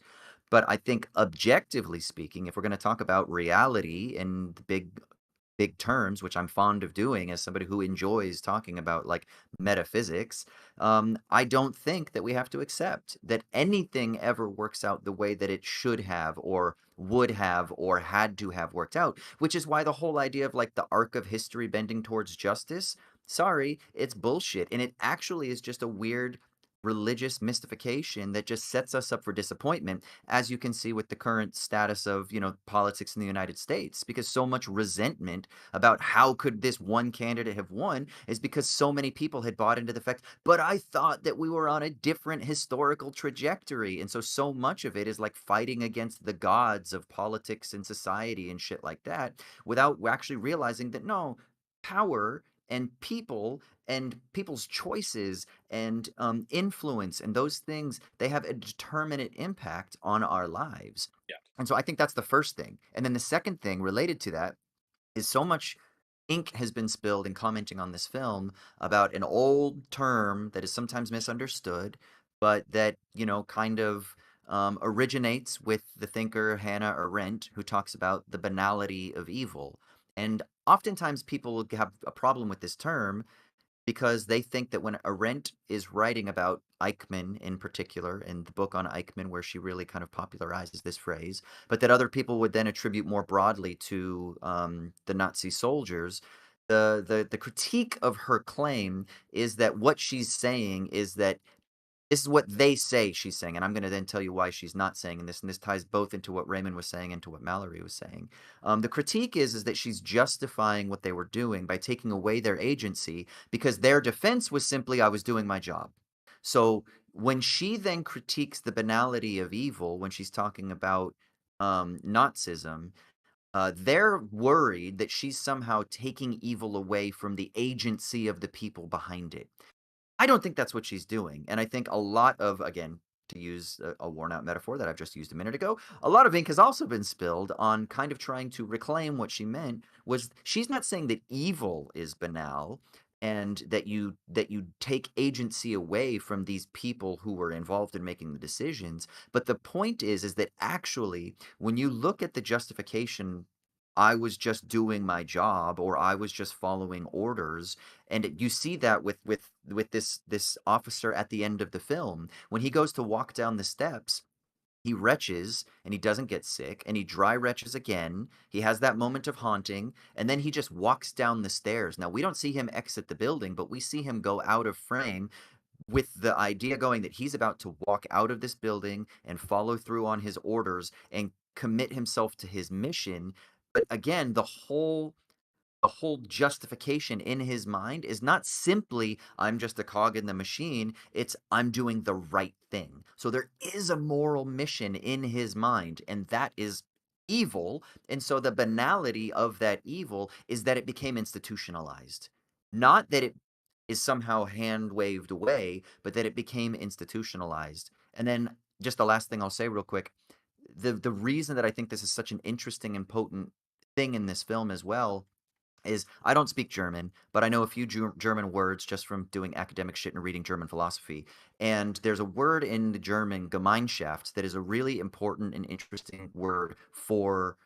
Speaker 3: But I think objectively speaking, if we're going to talk about reality in the big terms, which I'm fond of doing as somebody who enjoys talking about like metaphysics, I don't think that we have to accept that anything ever works out the way that it should have or would have or had to have worked out, which is why the whole idea of like the arc of history bending towards justice, sorry, it's bullshit. And it actually is just a weird religious mystification that just sets us up for disappointment, as you can see with the current status of, politics in the United States, because so much resentment about how could this one candidate have won is because so many people had bought into the fact, but I thought that we were on a different historical trajectory. And so much of it is like fighting against the gods of politics and society and shit like that, without actually realizing that no, power and people's choices and influence and those things, they have a determinate impact on our lives.
Speaker 2: Yeah.
Speaker 3: And so I think that's the first thing. And then the second thing related to that is so much ink has been spilled in commenting on this film about an old term that is sometimes misunderstood, but that, kind of originates with the thinker Hannah Arendt, who talks about the banality of evil. And oftentimes people have a problem with this term because they think that when Arendt is writing about Eichmann in particular, in the book on Eichmann, where she really kind of popularizes this phrase, but that other people would then attribute more broadly to the Nazi soldiers. The critique of her claim is that what she's saying is that this is what they say she's saying, and I'm going to then tell you why she's not saying this, and this ties both into what Raymond was saying and to what Mallory was saying. The critique is that she's justifying what they were doing by taking away their agency because their defense was simply, I was doing my job. So when she then critiques the banality of evil, when she's talking about Nazism, they're worried that she's somehow taking evil away from the agency of the people behind it. I don't think that's what she's doing. And I think a lot of, again, to use a worn out metaphor that I've just used a minute ago, a lot of ink has also been spilled on kind of trying to reclaim what she meant was she's not saying that evil is banal and that you take agency away from these people who were involved in making the decisions, but the point is that actually when you look at the justification I was just doing my job or I was just following orders. And you see that with this officer at the end of the film. When he goes to walk down the steps, he retches and he doesn't get sick and he dry retches again. He has that moment of haunting and then he just walks down the stairs. Now, we don't see him exit the building, but we see him go out of frame with the idea going that he's about to walk out of this building and follow through on his orders and commit himself to his mission. But again, the whole justification in his mind is not simply I'm just a cog in the machine, it's I'm doing the right thing. So there is a moral mission in his mind, and that is evil. And so the banality of that evil is that it became institutionalized. Not that it is somehow hand waved away, but that it became institutionalized. And then just the last thing I'll say real quick, the reason that I think this is such an interesting and potent thing in this film as well is I don't speak German, but I know a few German words just from doing academic shit and reading German philosophy. And there's a word in the German Gemeinschaft that is a really important and interesting word for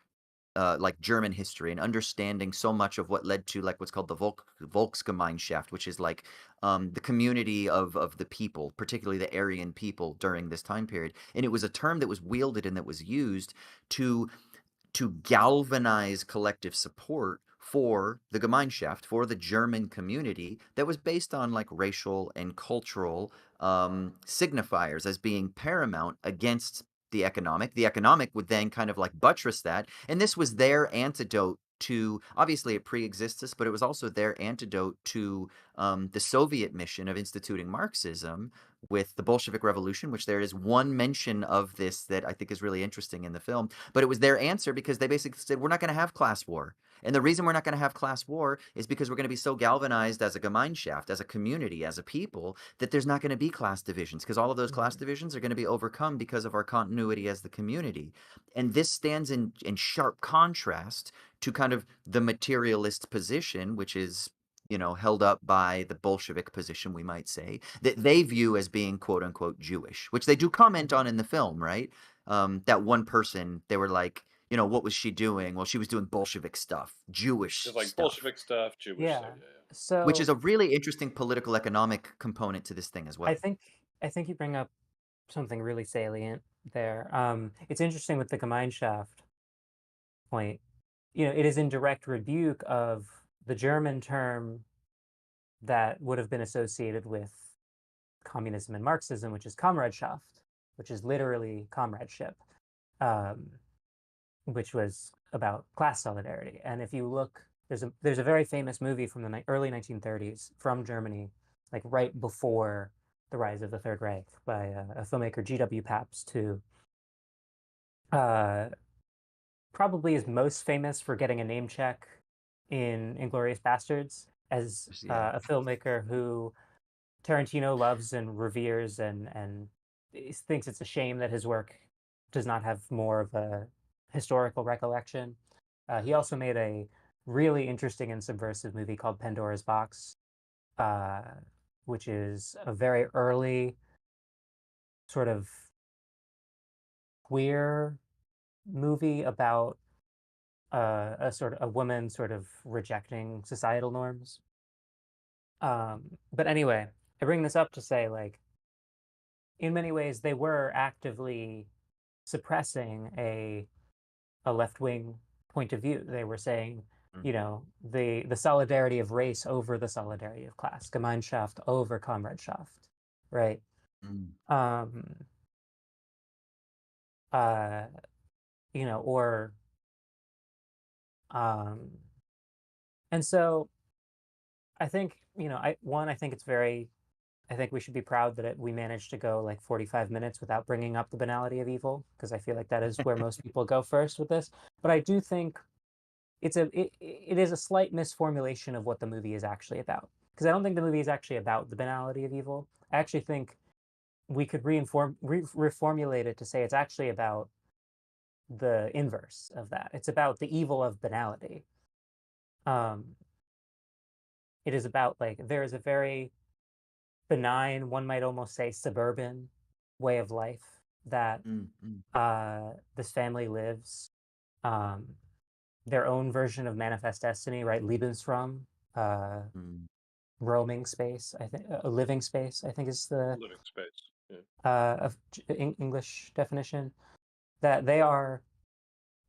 Speaker 3: like German history and understanding so much of what led to like what's called the Volksgemeinschaft, which is like the community of the people, particularly the Aryan people during this time period. And it was a term that was wielded and that was used to galvanize collective support for the Gemeinschaft, for the German community that was based on like racial and cultural signifiers as being paramount against the economic. The economic would then kind of like buttress that. And this was their antidote to, obviously it pre-exists this, but it was also their antidote to the Soviet mission of instituting Marxism with the Bolshevik Revolution, which there is one mention of this that I think is really interesting in the film. But it was their answer because they basically said, we're not going to have class war. And the reason we're not going to have class war is because we're going to be so galvanized as a Gemeinschaft, as a community, as a people, that there's not going to be class divisions because all of those class divisions are going to be overcome because of our continuity as the community. And this stands in sharp contrast to kind of the materialist position, which is held up by the Bolshevik position, we might say, that they view as being quote unquote Jewish, which they do comment on in the film, right? That one person, they were like, what was she doing? Well, she was doing Bolshevik stuff, Jewish
Speaker 2: It's like
Speaker 3: stuff,
Speaker 2: Bolshevik stuff, Jewish stuff.
Speaker 4: Yeah.
Speaker 2: Yeah, yeah.
Speaker 3: which is
Speaker 4: So
Speaker 3: a really interesting political economic component to this thing as
Speaker 4: I
Speaker 3: well.
Speaker 4: think I think you bring up something really salient there. It's interesting with the Gemeinschaft point. It is in direct rebuke of the German term that would have been associated with communism and Marxism, which is Kameradschaft, which is literally comradeship, um, which was about class solidarity. And if you look, there's a very famous movie from the early 1930s from Germany, like right before the rise of the Third Reich, by a filmmaker G.W. Pabst, who uh, probably is most famous for getting a name check in Inglourious Bastards as
Speaker 3: Yeah.
Speaker 4: a filmmaker who Tarantino loves and reveres, and thinks it's a shame that his work does not have more of a historical recollection. He also made a really interesting and subversive movie called Pandora's Box, uh, which is a very early sort of queer movie about a sort of a woman sort of rejecting societal norms. But anyway, I bring this up to say, like, in many ways, they were actively suppressing a left wing point of view. They were saying,
Speaker 3: Mhm.
Speaker 4: the solidarity of race over the solidarity of class, Gemeinschaft over Kameradschaft, right?
Speaker 3: Mm.
Speaker 4: Um, uh, or um, and so I think, I think it's very, I think we should be proud that we managed to go like 45 minutes without bringing up the banality of evil, because I feel like that is where most people go first with this. But I do think it is a slight misformulation of what the movie is actually about, because I don't think the movie is actually about the banality of evil. I actually think we could reformulate it to say it's actually about the inverse of that. It's about the evil of banality. Um, it is about, like, there is a very benign, one might almost say suburban way of life that
Speaker 3: Mm, mm.
Speaker 4: this family lives. Um, their own version of manifest destiny, right? Lebensraum, uh,
Speaker 3: Mm.
Speaker 4: roaming space. I think a living space. I think is the
Speaker 2: Living space. Yeah.
Speaker 4: English definition. That they are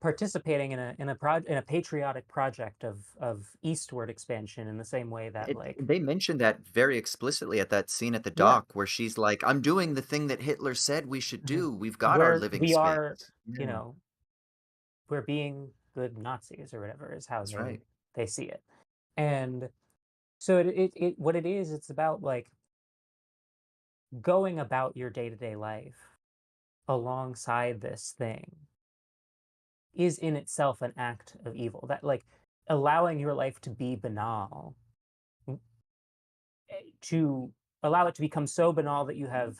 Speaker 4: participating in a patriotic project of eastward expansion in the same way that like
Speaker 3: They mentioned that very explicitly at that scene at the
Speaker 4: yeah
Speaker 3: dock where she's like, "I'm doing the thing that Hitler said we should
Speaker 4: mhm.
Speaker 3: do. We've got our
Speaker 4: where
Speaker 3: living
Speaker 4: we
Speaker 3: space."
Speaker 4: are, you
Speaker 3: Yeah,
Speaker 4: know, we're being good Nazis or whatever is how
Speaker 3: that's right.
Speaker 4: they see it. And so it what it is, it's about like going about your day-to-day life alongside this thing is in itself an act of evil. That like allowing your life to be banal, to allow it to become so banal that you have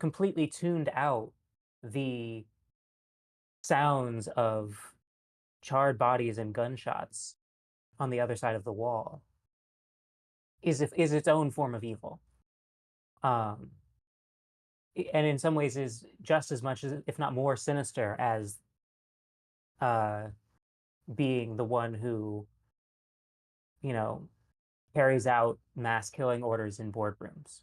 Speaker 4: completely tuned out the sounds of charred bodies and gunshots on the other side of the wall is its own form of evil. Um, and in some ways is just as much as, if not more sinister as uh, being the one who, you know, carries out mass killing orders in boardrooms,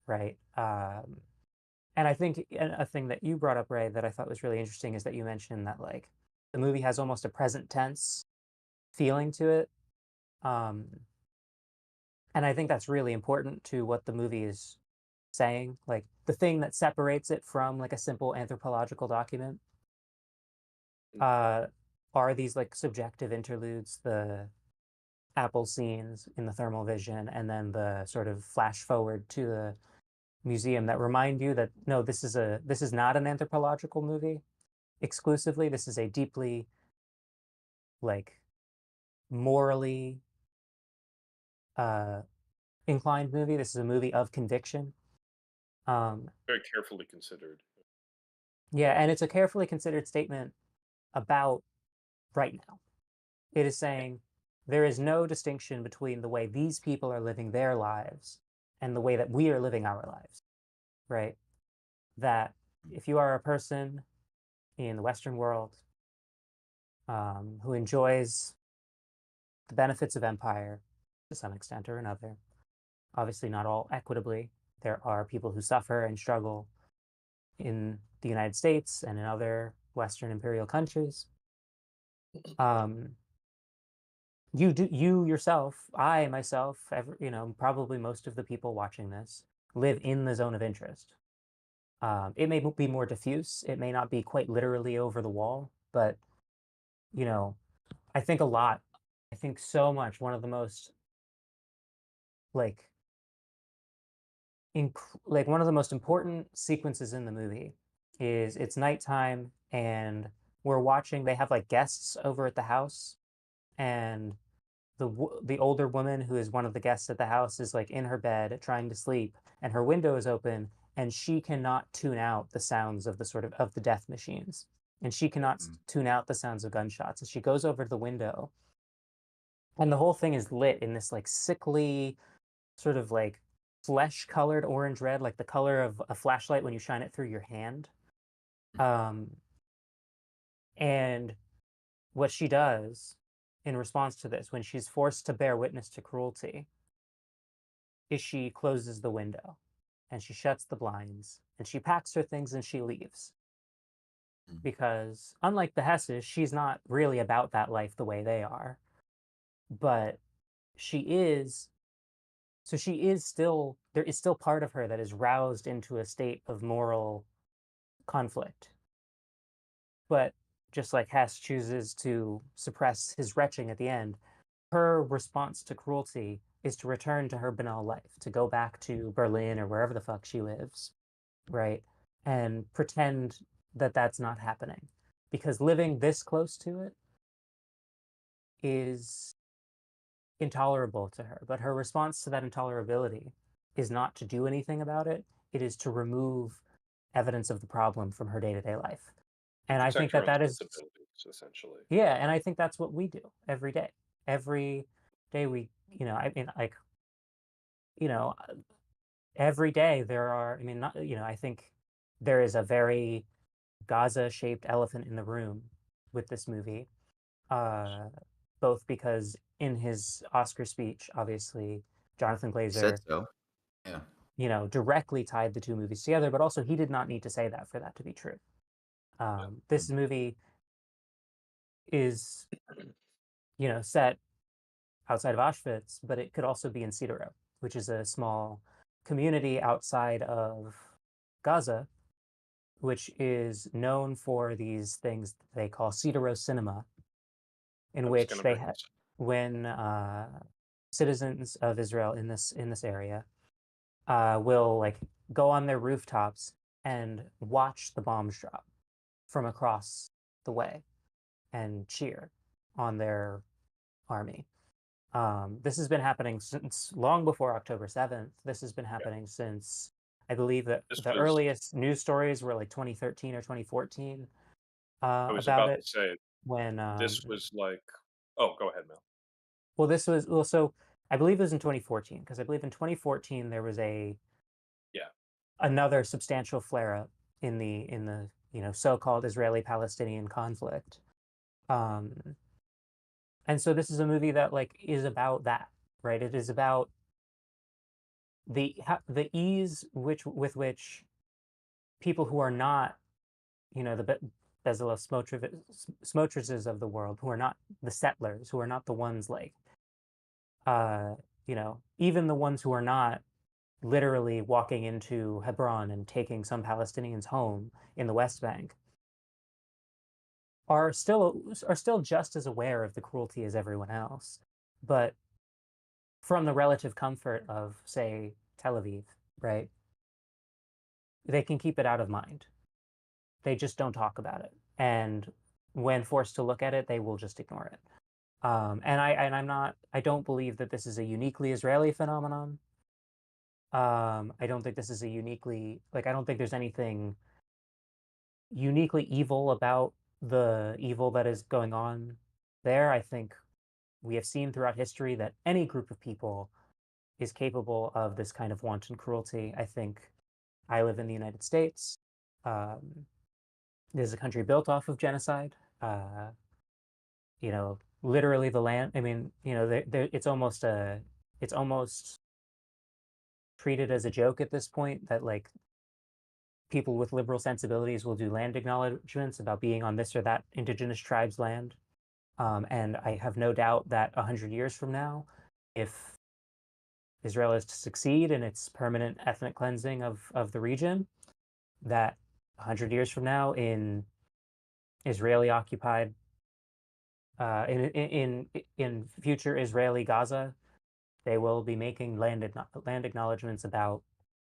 Speaker 4: right? And I think a thing that you brought up, Ray, that I thought was really interesting is that you mentioned that like the movie has almost a present tense feeling to it. Um, and I think that's really important to what the movie is saying. Like the thing that separates it from like a simple anthropological document uh, are these like subjective interludes, the Apple scenes in the thermal vision, and then the sort of flash forward to the museum that remind you that no, this is not an anthropological movie exclusively. This is a deeply like morally uh, inclined movie. This is a movie of conviction. Um,
Speaker 2: Very carefully considered.
Speaker 4: yeah, and it's a carefully considered statement about right now. It is saying there is no distinction between the way these people are living their lives and the way that we are living our lives, right? That if you are a person in the Western world who enjoys the benefits of empire to some extent or another, obviously not all equitably, there are people who suffer and struggle in the United States and in other Western imperial countries. Um, you yourself, I myself, probably most of the people watching this live in the zone of interest. It may be more diffuse. It may not be quite literally over the wall, but you know, I think a lot. I think so much. One of the most like like one of the most important sequences in the movie is it's nighttime and we're watching. They have like guests over at the house, and the older woman who is one of the guests at the house is like in her bed trying to sleep, and her window is open, and she cannot tune out the sounds of the sort of the death machines, and she cannot
Speaker 3: Mm.
Speaker 4: tune out the sounds of gunshots. And she goes over to the window, and the whole thing is lit in this like sickly sort of like flesh colored orange red, like the color of a flashlight when you shine it through your hand. Um, and what she does in response to this, when she's forced to bear witness to cruelty, is she closes the window and she shuts the blinds and she packs her things and she leaves.
Speaker 3: Mm.
Speaker 4: Because unlike the Hesses, she's not really about that life the way they are. But she is, so she is still, there is still part of her that is roused into a state of moral conflict. But just like Hess chooses to suppress his retching at the end, her response to cruelty is to return to her banal life, to go back to Berlin or wherever the fuck she lives, right? And pretend that that's not happening. Because living this close to it is intolerable to her. But her response to that intolerability is not to do anything about it, it is to remove evidence of the problem from her day to day life.
Speaker 2: To
Speaker 4: And I think
Speaker 2: protect her
Speaker 4: that
Speaker 2: own
Speaker 4: that is,
Speaker 2: sensibilities, essentially.
Speaker 4: yeah, and I think that's what we do every day. Every day we, I mean, like, you know, every day there are, I mean, not, I think there is a very Gaza shaped elephant in the room with this movie. both because in his Oscar speech, obviously, Jonathan
Speaker 3: He said
Speaker 4: Glazer,
Speaker 3: so. Yeah.
Speaker 4: directly tied the two movies together, but also he did not need to say that for that to be true. This movie is, set outside of Auschwitz, but it could also be in Cedaro, which is a small community outside of Gaza, which is known for these things they call Cedaro cinema, in
Speaker 2: I was
Speaker 4: which
Speaker 2: gonna
Speaker 4: they
Speaker 2: bring
Speaker 4: had
Speaker 2: this.
Speaker 4: when citizens of Israel in this area will like go on their rooftops and watch the bombs drop from across the way and cheer on their army. This has been happening since long before October 7th. This has been
Speaker 2: Yeah,
Speaker 4: happening since I believe that
Speaker 2: this
Speaker 4: the
Speaker 2: was.
Speaker 4: earliest news stories were like 2013 or 2014
Speaker 2: I was
Speaker 4: about
Speaker 2: about to
Speaker 4: it
Speaker 2: say
Speaker 4: when
Speaker 2: this was like. Oh, go ahead, Mel.
Speaker 4: so I believe it was in 2014 because I believe in 2014 there was
Speaker 2: Yeah,
Speaker 4: another substantial flare up in the so-called Israeli-Palestinian conflict. Um, and so this is a movie that like is about that, right? It is about the ease with which people who are not, the Bezalel Smotriches of the world, who are not the settlers, who are not the ones like, even the ones who are not literally walking into Hebron and taking some Palestinians home in the West Bank, are still just as aware of the cruelty as everyone else, but from the relative comfort of, say, Tel Aviv, right? They can keep it out of mind. They just don't talk about it, and when forced to look at it, they will just ignore it. I don't believe that this is a uniquely Israeli phenomenon. I don't think this is a uniquely like I don't think there's anything uniquely evil about the evil that is going on there. I think we have seen throughout history that any group of people is capable of this kind of wanton cruelty. I think I live in the United States. Um, this is a country built off of genocide. Literally the land. I mean, it's almost treated as a joke at this point that like people with liberal sensibilities will do land acknowledgments about being on this or that indigenous tribe's land. And I have no doubt that 100 years from now, if Israel is to succeed in its permanent ethnic cleansing of the region, that 100 years from now in Israeli occupied in future Israeli Gaza, they will be making land acknowledgments about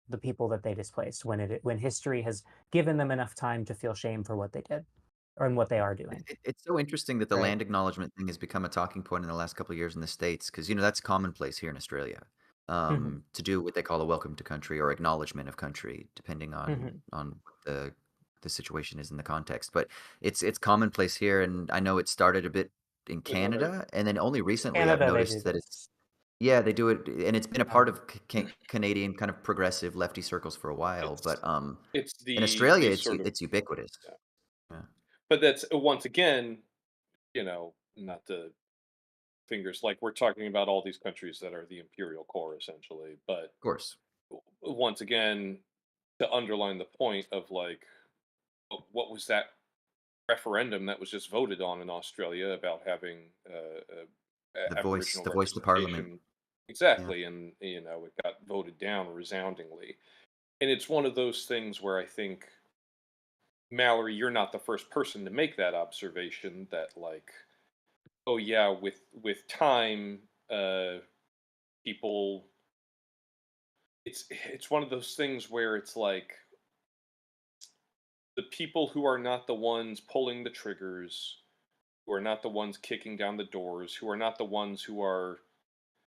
Speaker 4: the people that they displaced when history has given them enough time to feel shame for what they did or in what they are doing.
Speaker 3: It's so interesting that the
Speaker 4: Right.
Speaker 3: land acknowledgement thing has become a talking point in the last couple of years in the States because, that's commonplace here in Australia,
Speaker 4: Mm-hmm.
Speaker 3: to do what they call a welcome to country or acknowledgement of country, depending
Speaker 4: Mm-hmm.
Speaker 3: on what the situation is in the context. But it's commonplace here, and I know it started a bit in
Speaker 2: Good one.
Speaker 3: Canada, and then only recently I've
Speaker 4: Canada, they do
Speaker 3: noticed that
Speaker 4: this.
Speaker 3: yeah, they do it, and it's been a part
Speaker 4: Um,
Speaker 3: of Canadian kind of progressive lefty circles for a while. But
Speaker 2: It's
Speaker 3: in
Speaker 2: the
Speaker 3: Australia,
Speaker 2: sort of.
Speaker 3: it's ubiquitous.
Speaker 2: Yeah.
Speaker 3: Yeah, of
Speaker 2: But that's once again, not the fingers like we're talking about all these countries that are the imperial core essentially, but
Speaker 3: course.
Speaker 2: once again, to underline the point of like what was that referendum that was just voted on in Australia about having Aboriginal
Speaker 3: The voice to Parliament.
Speaker 2: representation.
Speaker 3: Yeah.
Speaker 2: Exactly, and it got voted down resoundingly. And it's one of those things where I think, Mallory, you're not the first person to make that observation that like, oh yeah, with time, people. It's one of those things where it's like the people who are not the ones pulling the triggers, who are not the ones kicking down the doors, who are not the ones who are,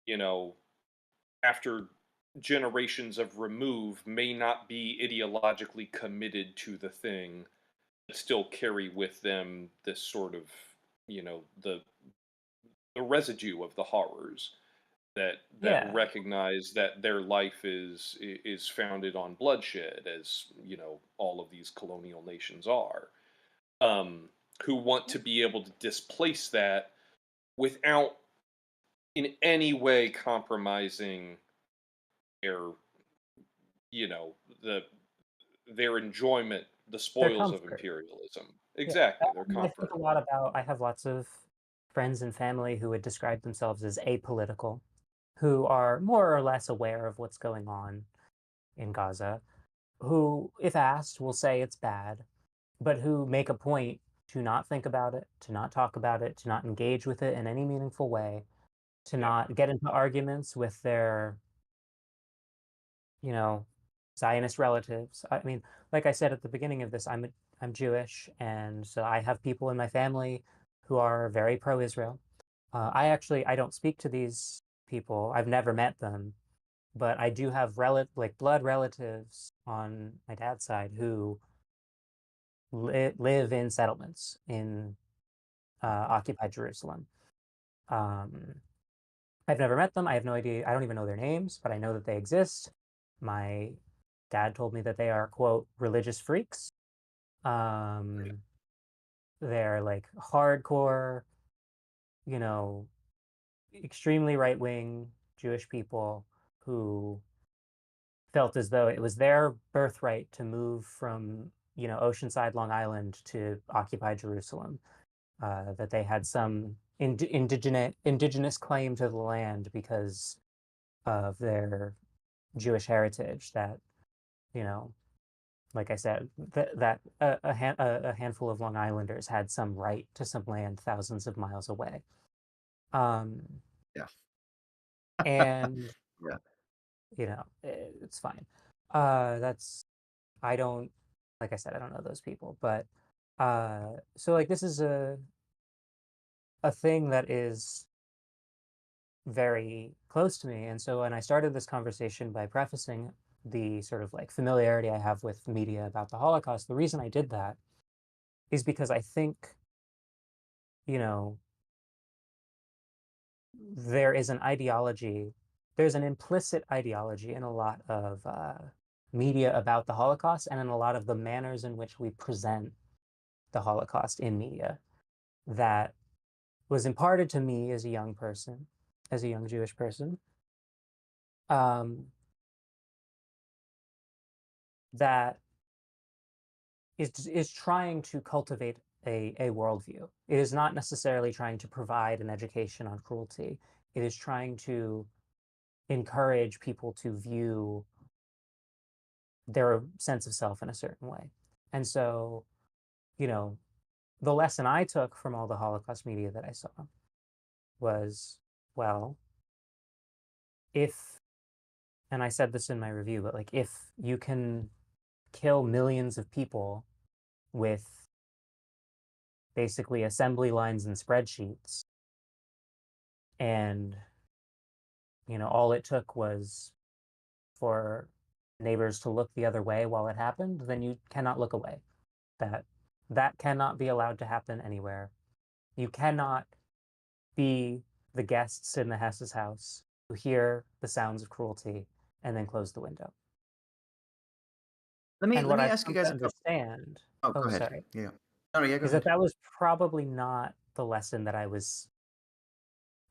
Speaker 2: you know, after generations of remove may not be ideologically committed to the thing, but still carry with them this sort of, the residue of the horrors that
Speaker 4: yeah,
Speaker 2: recognize that their life is founded on bloodshed, as all of these colonial nations are. Um, who want to be able to displace that without in any way compromising their, you know, their enjoyment, the
Speaker 4: Their
Speaker 2: spoils of
Speaker 4: comfort.
Speaker 2: imperialism.
Speaker 4: Yeah,
Speaker 2: Exactly, their
Speaker 4: I think
Speaker 2: comfort.
Speaker 4: a lot about. I have lots of friends and family who would describe themselves as apolitical, who are more or less aware of what's going on in Gaza, who, if asked, will say it's bad, but who make a point to not think about it, to not talk about it, to not engage with it in any meaningful way, to
Speaker 2: Yeah.
Speaker 4: not get into arguments with their, you know, Zionist relatives. I mean, like I said at the beginning of this, I'm Jewish, and so I have people in my family who are very pro-Israel. I don't speak to these people. I've never met them, but I do have like blood relatives on my dad's side who live in settlements in occupied Jerusalem. Um, I've never met them. I have no idea. I don't even know their names, but I know that they exist. My dad told me that they are, quote, religious freaks.
Speaker 2: Right.
Speaker 4: Um, they're like hardcore, you know, extremely right wing Jewish people who felt as though it was their birthright to move from, Oceanside, Long Island to occupied Jerusalem, that they had some indigenous claim to the land because of their Jewish heritage that, you know, like I said, that a handful of Long Islanders had some right to some land thousands of miles away. Um,
Speaker 3: Yeah.
Speaker 4: and,
Speaker 3: Yeah.
Speaker 4: it's fine. That's, I don't, like I said, I don't know those people, but, so like this is a thing that is very close to me. And so when I started this conversation by prefacing the sort of like familiarity I have with media about the Holocaust, the reason I did that is because I think, you know, there is an ideology, there's an implicit ideology in a lot of media about the Holocaust and in a lot of the manners in which we present the Holocaust in media that was imparted to me as a young person, as a young Jewish person, um, that is trying to cultivate a worldview. It is not necessarily trying to provide an education on cruelty. It is trying to encourage people to view their sense of self in a certain way. And so, you know, the lesson I took from all the Holocaust media that I saw was, well, if, and I said this in my review, but like if you can kill millions of people with basically assembly lines and spreadsheets, and all it took was for neighbors to look the other way while it happened, then you cannot look away. That cannot be allowed to happen anywhere. You cannot be the guests in the Hess's house who hear the sounds of cruelty and then close the window.
Speaker 3: Let me
Speaker 4: And
Speaker 3: let
Speaker 4: what
Speaker 3: me
Speaker 4: I've
Speaker 3: ask you
Speaker 4: come to
Speaker 3: guys a couple.
Speaker 4: understand,
Speaker 3: Oh,
Speaker 4: oh,
Speaker 3: go ahead.
Speaker 4: sorry,
Speaker 3: Yeah. No, no, yeah, go
Speaker 4: is that
Speaker 3: ahead.
Speaker 4: that was probably not the lesson that was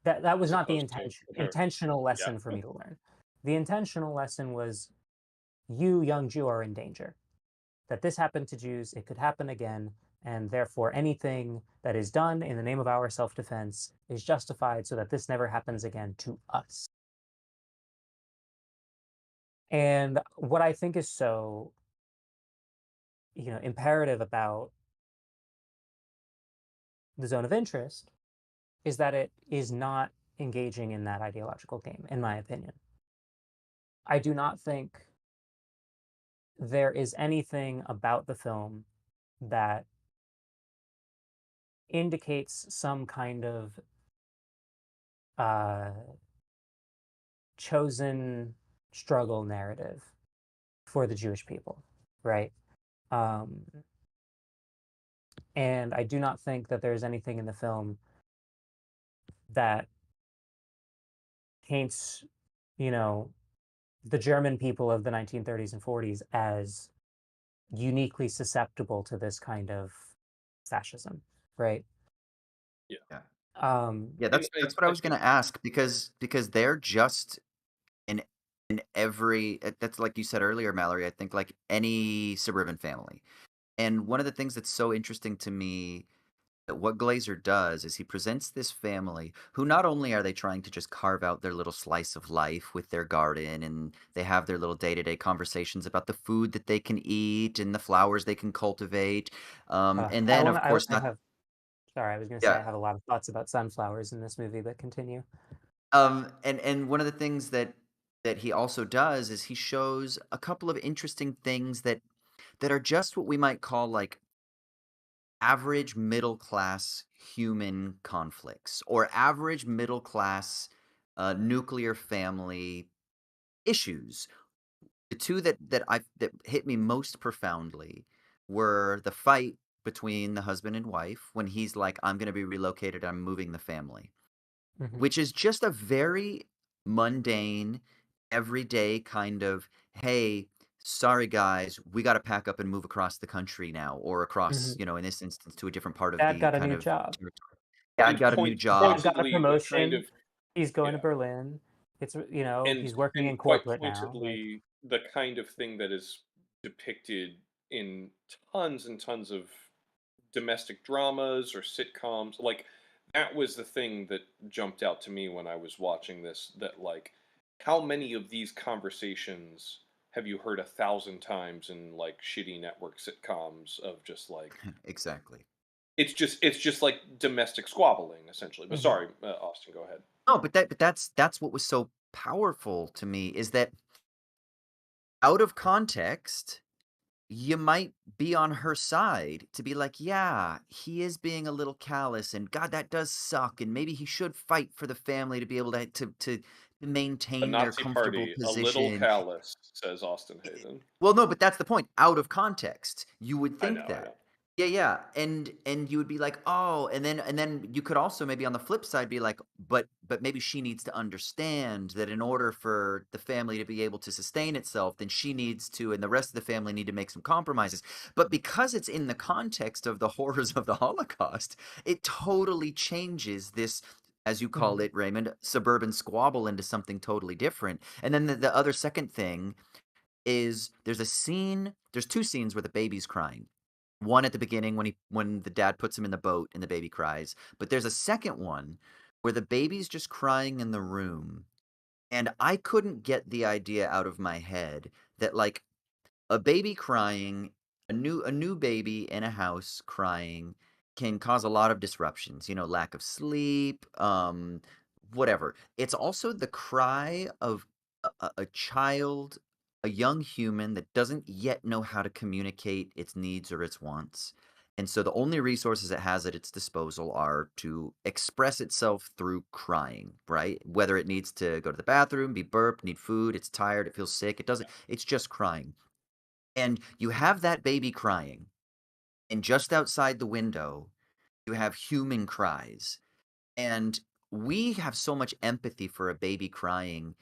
Speaker 4: not the
Speaker 2: Supposed to. Or,
Speaker 4: intentional
Speaker 2: yeah.
Speaker 4: lesson for me to learn. The intentional lesson was, you, young Jew, are in danger. That this happened to Jews, it could happen again, and therefore anything that is done in the name of our self-defense is justified so that this never happens again to us. And what I think is so, imperative about the zone of interest is that it is not engaging in that ideological game, in my opinion. I do not think there is anything about the film that indicates some kind of uh, chosen struggle narrative for the Jewish people, right? Um, and I do not think that there's anything in the film that paints, you know, the German people of the 1930s and 40s as uniquely susceptible to this kind of fascism. right?
Speaker 2: Yeah.
Speaker 3: Yeah.
Speaker 4: Um,
Speaker 3: Yeah,
Speaker 2: And
Speaker 3: that's what I
Speaker 2: I
Speaker 3: was
Speaker 2: think
Speaker 3: gonna ask because they're just in every that's like you said earlier, Mallory, I think like any suburban family. And one of the things that's so interesting to me that what Glazer does is he presents this family who not only are they trying to just carve out their little slice of life with their garden and they have their little day-to-day conversations about the food that they can eat and the flowers they can cultivate. And
Speaker 4: I
Speaker 3: then
Speaker 4: want
Speaker 3: of
Speaker 4: to.
Speaker 3: course
Speaker 4: I
Speaker 3: not
Speaker 4: have. Sorry, I was going to say I
Speaker 3: yeah.
Speaker 4: have a lot of thoughts about sunflowers in this movie, but continue.
Speaker 3: And one of the things that he also does is he shows a couple of interesting things that are just what we might call like average middle class human conflicts or average middle class nuclear family issues. The two that hit me most profoundly were the fight between the husband and wife when he's like, "I'm going to be relocated. I'm moving the family."
Speaker 4: Hmm.
Speaker 3: Which is just a very mundane, everyday kind of, "Hey, sorry guys, we gotta pack up and move across the country now," or across,
Speaker 4: Hmm.
Speaker 3: in this instance, to a different part of
Speaker 4: Dad
Speaker 3: the
Speaker 4: got a
Speaker 3: kind
Speaker 4: new
Speaker 3: of
Speaker 4: job.
Speaker 3: territory. Dad got a new
Speaker 4: Dad
Speaker 3: job.
Speaker 4: got a
Speaker 2: pointedly the kind
Speaker 4: promotion.
Speaker 2: of
Speaker 4: He's going to
Speaker 2: yeah.
Speaker 4: Berlin.
Speaker 2: And
Speaker 4: He's working in
Speaker 2: quite
Speaker 4: corporate now. Like,
Speaker 2: pointedly, the kind of thing that is depicted in tons and tons of domestic dramas or sitcoms, like, that was the thing that jumped out to me when I was watching this, that, like, how many of these conversations have you heard 1,000 times in, like, shitty network sitcoms of just, like
Speaker 3: Exactly.
Speaker 2: it's just, like, domestic squabbling, essentially, but
Speaker 4: mhm,
Speaker 2: sorry, Austin, go ahead.
Speaker 3: No, but that's what was so powerful to me is that out of context you might be on her side to be like, yeah, he is being a little callous, and God, that does suck, and maybe he should fight for the family to be able to
Speaker 2: A
Speaker 3: maintain their
Speaker 2: Nazi
Speaker 3: comfortable
Speaker 2: party, a little
Speaker 3: position.
Speaker 2: callous, says Austin Hayden.
Speaker 3: Well, no, but that's the point. Out of context, you would
Speaker 2: I
Speaker 3: think
Speaker 2: know, I
Speaker 3: that.
Speaker 2: know.
Speaker 3: Yeah, yeah, and you would be like, "Oh," and then you could also maybe on the flip side be like, "But maybe she needs to understand that in order for the family to be able to sustain itself, then she needs to and the rest of the family need to make some compromises." But because it's in the context of the horrors of the Holocaust, it totally changes this, as you call
Speaker 4: mhm,
Speaker 3: it, Raymond, suburban squabble into something totally different. And then the other second thing is there's two scenes where the baby's crying. One at the beginning when the dad puts him in the boat and the baby cries, but there's a second one where the baby's just crying in the room, and I couldn't get the idea out of my head that, like, a baby crying, a new baby in a house crying can cause a lot of disruptions, lack of sleep, whatever. It's also the cry of a child, a young human that doesn't yet know how to communicate its needs or its wants. And so the only resources it has at its disposal are to express itself through crying, right? Whether it needs to go to the bathroom, be burped, need food, it's tired, it feels sick, it doesn't, it's just crying. And you have that baby crying, and just outside the window, you have human cries. And we have so much empathy for a baby crying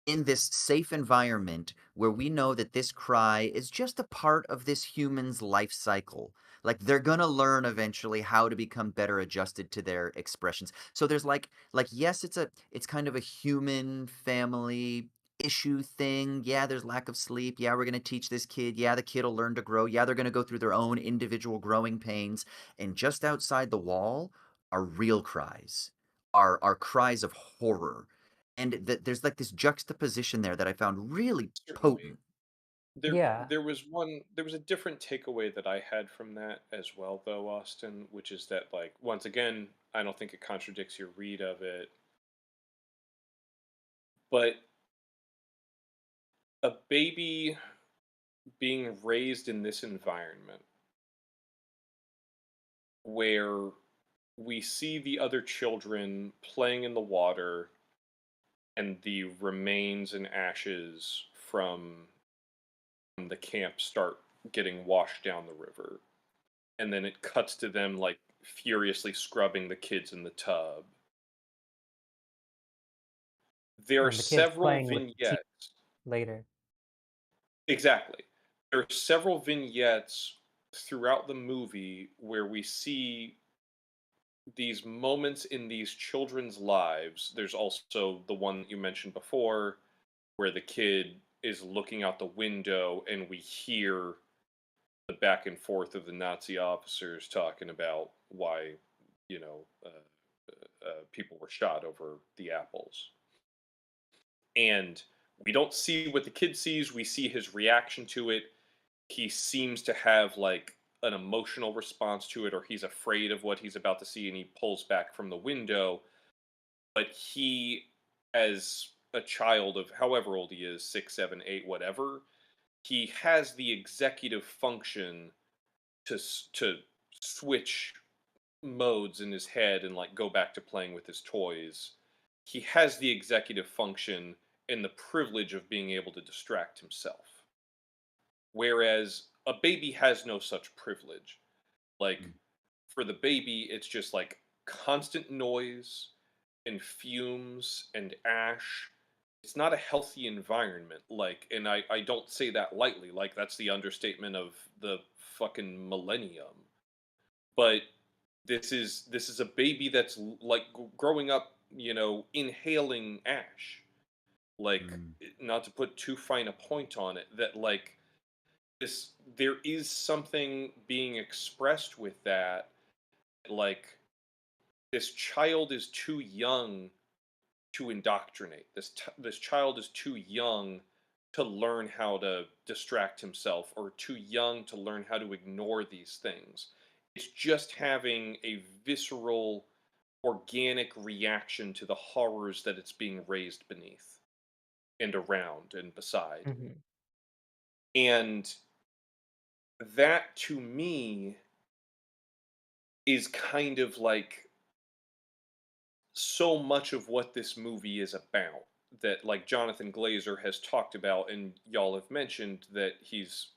Speaker 3: in this safe environment where we know that this cry is just a part of this human's life cycle. Like they're gonna learn eventually how to become better adjusted to their expressions. So there's like yes, it's kind of a human family issue thing. Yeah, there's lack of sleep. Yeah, we're gonna teach this kid. Yeah, the kid will learn to grow. Yeah, they're gonna go through their own individual growing pains. And just outside the wall are real cries, are cries of horror, and there's like this juxtaposition there that I found really
Speaker 2: Certainly.
Speaker 3: potent.
Speaker 2: There
Speaker 4: yeah.
Speaker 2: there was a different takeaway that I had from that as well, though, Austin, which is that, like, once again, I don't think it contradicts your read of it, but a baby being raised in this environment where we see the other children playing in the water and the remains and ashes from the camp start getting washed down the river, and then it cuts to them, like, furiously scrubbing the kids in the tub. There are
Speaker 4: And the kid's
Speaker 2: several
Speaker 4: playing with the teeth
Speaker 2: vignettes.
Speaker 4: later.
Speaker 2: Exactly. There are several vignettes throughout the movie where we see these moments in these children's lives. There's also the one that you mentioned before, where the kid is looking out the window and we hear the back and forth of the Nazi officers talking about why, you know, people were shot over the apples. And we don't see what the kid sees, we see his reaction to it. He seems to have like an emotional response to it, or he's afraid of what he's about to see and he pulls back from the window. But he, as a child of however old he is, 6, 7, 8, whatever, he has the executive function to switch modes in his head and like go back to playing with his toys. He has the executive function and the privilege of being able to distract himself. Whereas a baby has no such privilege. Like,
Speaker 3: Mm.
Speaker 2: for the baby, it's just like constant noise and fumes and ash. It's not a healthy environment. Like, and I don't say that lightly. Like, that's the understatement of the fucking millennium. But this is a baby that's like growing up, inhaling ash. Like,
Speaker 3: Mm.
Speaker 2: not to put too fine a point on it, that like this there is something being expressed with that, like this child is too young to indoctrinate. This child is too young to learn how to distract himself, or too young to learn how to ignore these things. It's just having a visceral, organic reaction to the horrors that it's being raised beneath and around and beside.
Speaker 4: Hmm.
Speaker 2: And that to me is kind of like so much of what this movie is about, that like Jonathan Glazer has talked about, and y'all have mentioned that he's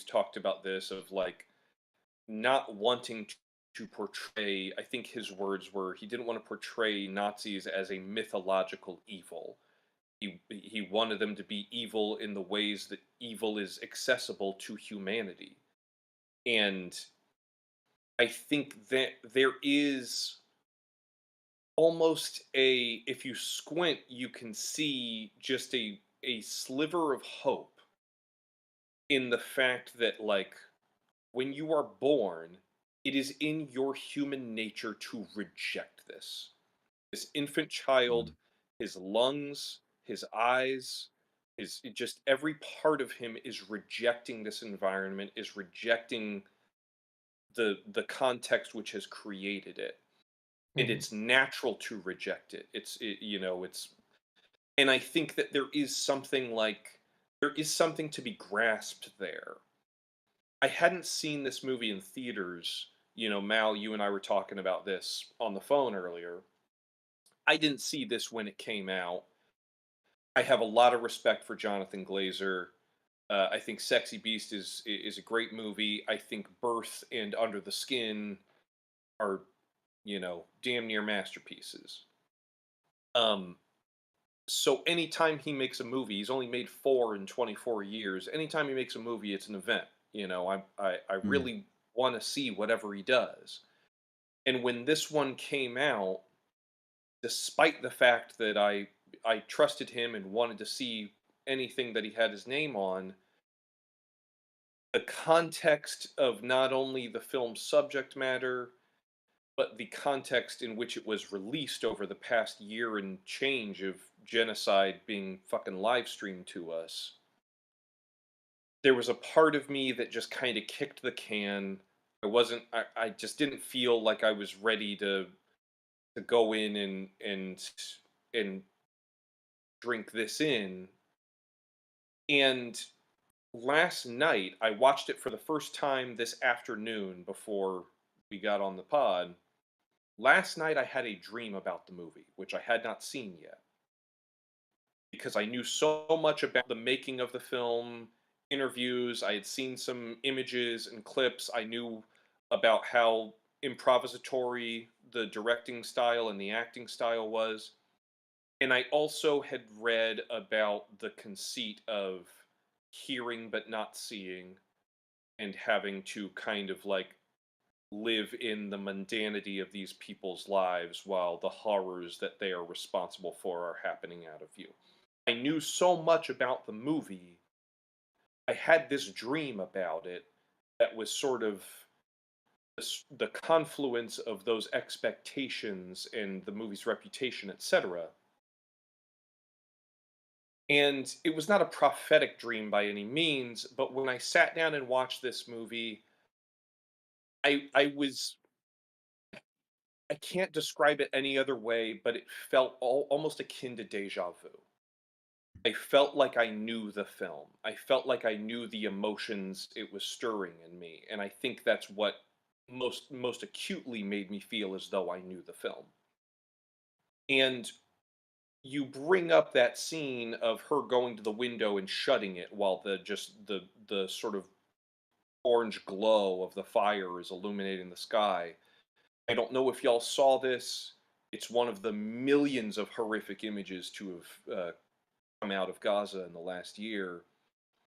Speaker 2: talked about this, of like not wanting to portray. I think his words were, he didn't want to portray Nazis as a mythological evil. He wanted them to be evil in the ways that evil is accessible to humanity. And I think that there is almost a, if you squint, you can see just a sliver of hope in the fact that, like, when you are born, it is in your human nature to reject this infant child.
Speaker 3: Mm.
Speaker 2: His lungs, his eyes, his, just every part of him is rejecting this environment, is rejecting the context which has created it. And
Speaker 4: Hmm.
Speaker 2: it's natural to reject it. It's, and I think that there is something to be grasped there. I hadn't seen this movie in theaters. Mal, you and I were talking about this on the phone earlier. I didn't see this when it came out. I have a lot of respect for Jonathan Glazer. I think Sexy Beast is a great movie. I think Birth and Under the Skin are, damn near masterpieces. Um, so anytime he makes a movie, he's only made four in 24 years. Anytime he makes a movie, it's an event. I
Speaker 3: Mm.
Speaker 2: really want to see whatever he does. And when this one came out, despite the fact that I trusted him and wanted to see anything that he had his name on, the context of not only the film's subject matter, but the context in which it was released over the past year and change of genocide being fucking live streamed to us, there was a part of me that just kind of kicked the can. I just didn't feel like I was ready to go in and drink this in. And last night I watched it for the first time this afternoon before we got on the pod. Last night I had a dream about the movie, which I had not seen yet, because I knew so much about the making of the film, interviews, I had seen some images and clips. I knew about how improvisatory the directing style and the acting style was. And I also had read about the conceit of hearing but not seeing, and having to kind of like live in the mundanity of these people's lives while the horrors that they are responsible for are happening out of view. I knew so much about the movie. I had this dream about it that was sort of the confluence of those expectations and the movie's reputation, etc. And it was not a prophetic dream by any means, but when I sat down and watched this movie, I was I can't describe it any other way, but it felt almost akin to deja vu. I felt like I knew the film. I felt like I knew the emotions it was stirring in me, and I think that's what most acutely made me feel as though I knew the film. And you bring up that scene of her going to the window and shutting it while the sort of orange glow of the fire is illuminating the sky. I don't know if y'all saw this. It's one of the millions of horrific images to have come out of Gaza in the last year.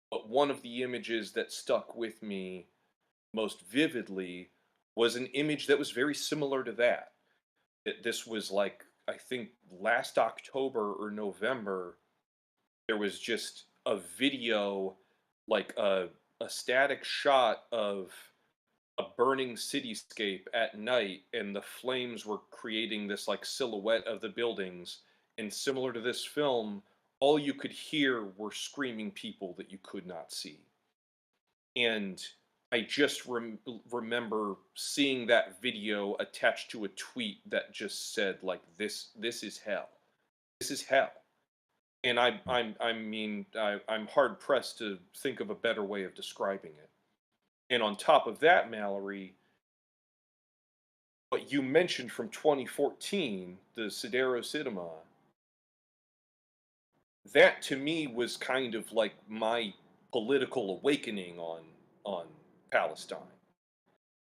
Speaker 2: But one of the images that stuck with me most vividly was an image that was very similar to that. This was like, I think last October or November, there was just a video, like a static shot of a burning cityscape at night, and the flames were creating this like silhouette of the buildings. And similar to this film, all you could hear were screaming people that you could not see. And I just remember seeing that video attached to a tweet that just said like this is hell. This is hell. And I'm hard pressed to think of a better way of describing it. And on top of that, Mallory, what you mentioned from 2014, the Sidero Cinema, that to me was kind of like my political awakening on Palestine.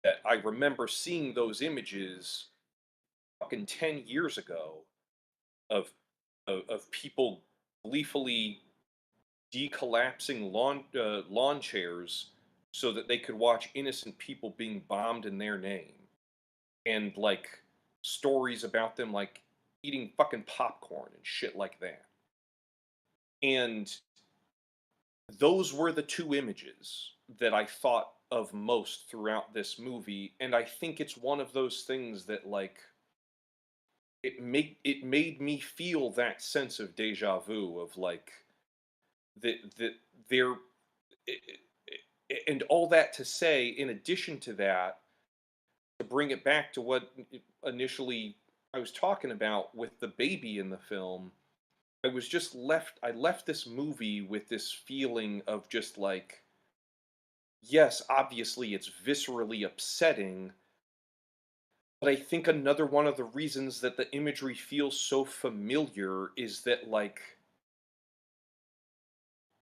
Speaker 2: That I remember seeing those images fucking 10 years ago of of people gleefully decollapsing lawn chairs so that they could watch innocent people being bombed in their name, and like stories about them like eating fucking popcorn and shit like that. And those were the two images that I thought of most throughout this movie, and I think it's one of those things that like it made me feel that sense of deja vu of like that there and all that to say, in addition to that, to bring it back to what initially I was talking about with the baby in the film, I left this movie with this feeling of just like, yes, obviously it's viscerally upsetting, but I think another one of the reasons that the imagery feels so familiar is that like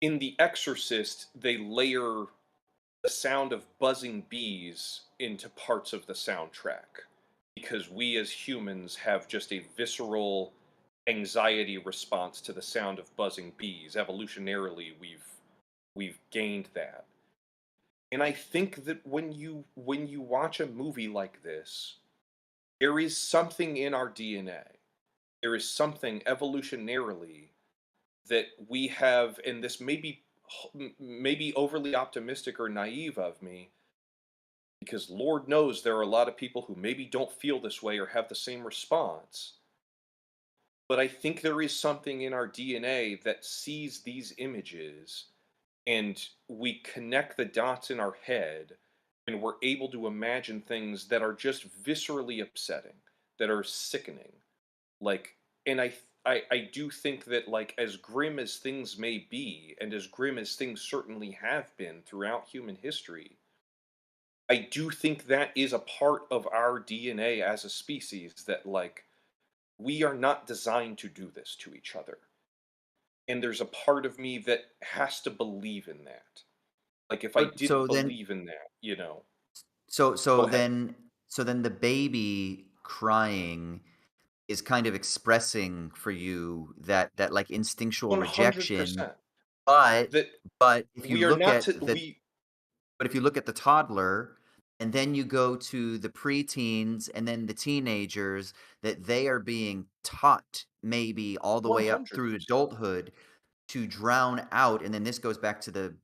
Speaker 2: in The Exorcist, they layer the sound of buzzing bees into parts of the soundtrack because we as humans have just a visceral anxiety response to the sound of buzzing bees. Evolutionarily, we've gained that. And I think that when you watch a movie like this, there is something in our DNA. There is something evolutionarily that we have, and this may be overly optimistic or naive of me, because Lord knows there are a lot of people who maybe don't feel this way or have the same response. But I think there is something in our DNA that sees these images and we connect the dots in our head and we're able to imagine things that are just viscerally upsetting, that are sickening. Like, and I do think that like as grim as things may be, and as grim as things certainly have been throughout human history, I do think that is a part of our DNA as a species that like we are not designed to do this to each other. And there's a part of me that has to believe in that. Like if I
Speaker 3: But
Speaker 2: didn't believe in that,
Speaker 3: so
Speaker 2: go
Speaker 3: so
Speaker 2: ahead.
Speaker 3: then so then the baby crying is kind of expressing for you that like instinctual rejection.
Speaker 2: 100%.
Speaker 3: But
Speaker 2: That
Speaker 3: but if you
Speaker 2: we are
Speaker 3: look
Speaker 2: not
Speaker 3: at
Speaker 2: to
Speaker 3: the
Speaker 2: we
Speaker 3: but if you look at the toddler, and then you go to the preteens and then the teenagers, that they are being taught maybe all the way up through
Speaker 2: 100%.
Speaker 3: adulthood to drown out. And then this goes back to the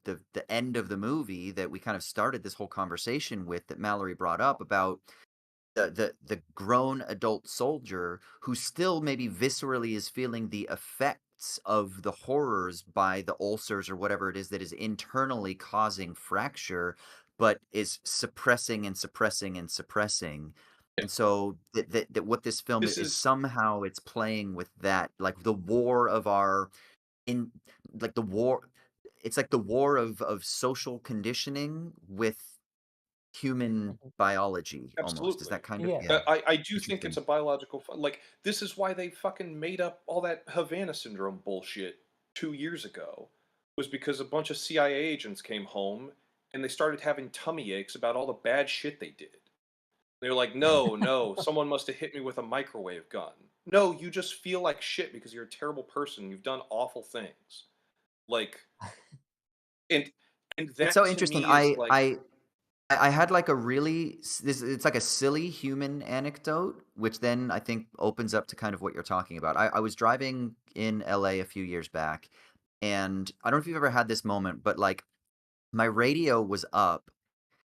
Speaker 3: end of the movie that we kind of started this whole conversation with, that Mallory brought up about the grown adult soldier who still maybe viscerally is feeling the effects of the horrors by the ulcers or whatever it is that is internally causing fracture, but is suppressing and suppressing and suppressing.
Speaker 2: Yeah.
Speaker 3: And so that what this film
Speaker 2: This
Speaker 3: is
Speaker 2: is
Speaker 3: somehow it's playing with that, like the war of our in like the war it's like the war of social conditioning with human
Speaker 4: Mhm.
Speaker 3: biology almost. Is that
Speaker 2: absolutely.
Speaker 3: kind of
Speaker 4: Yeah.
Speaker 3: yeah,
Speaker 2: I do think it's
Speaker 3: interesting.
Speaker 2: a biological like, this is why they fucking made up all that Havana syndrome bullshit 2 years ago, was because a bunch of CIA agents came home, and they started having tummy aches about all the bad shit they did. They were like, "No, no, someone must have hit me with a microwave gun." No, you just feel like shit because you're a terrible person, you've done awful things. Like, and
Speaker 3: It's
Speaker 2: that
Speaker 3: so
Speaker 2: to
Speaker 3: interesting.
Speaker 2: me is like,
Speaker 3: I had like a really this it's like a silly human anecdote, which then I think opens up to kind of what you're talking about. I was driving in LA a few years back, and I don't know if you've ever had this moment, but like my radio was up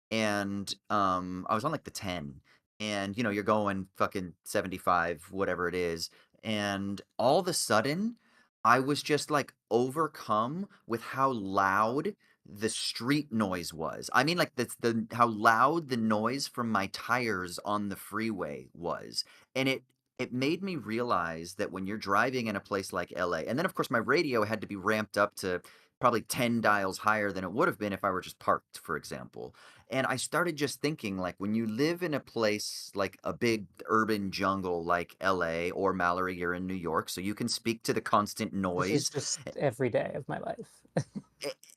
Speaker 3: and I was on like the 10, and you're going fucking 75 whatever it is, and all of a sudden I was just like overcome with how loud the street noise was. I mean, like the how loud the noise from my tires on the freeway was. And it made me realize that when you're driving in a place like LA, and then of course my radio had to be ramped up to probably 10 dials higher than it would have been if I were just parked, for example. And I started just thinking, like, when you live in a place like a big urban jungle like LA, or Mallory, you're in New York, so you can speak to the constant
Speaker 4: This is
Speaker 3: noise.
Speaker 4: just every day of my life.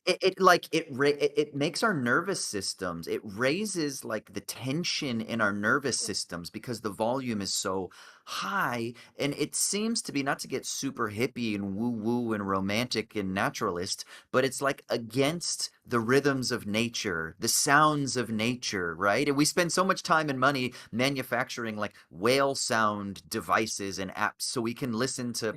Speaker 3: It makes our nervous systems, it raises like the tension in our nervous systems because the volume is so high. And it seems to be, not to get super hippie and woo woo and romantic and naturalist, but it's like against the rhythms of nature, the sounds of nature, right? And we spend so much time and money manufacturing like whale sound devices and apps so we can listen to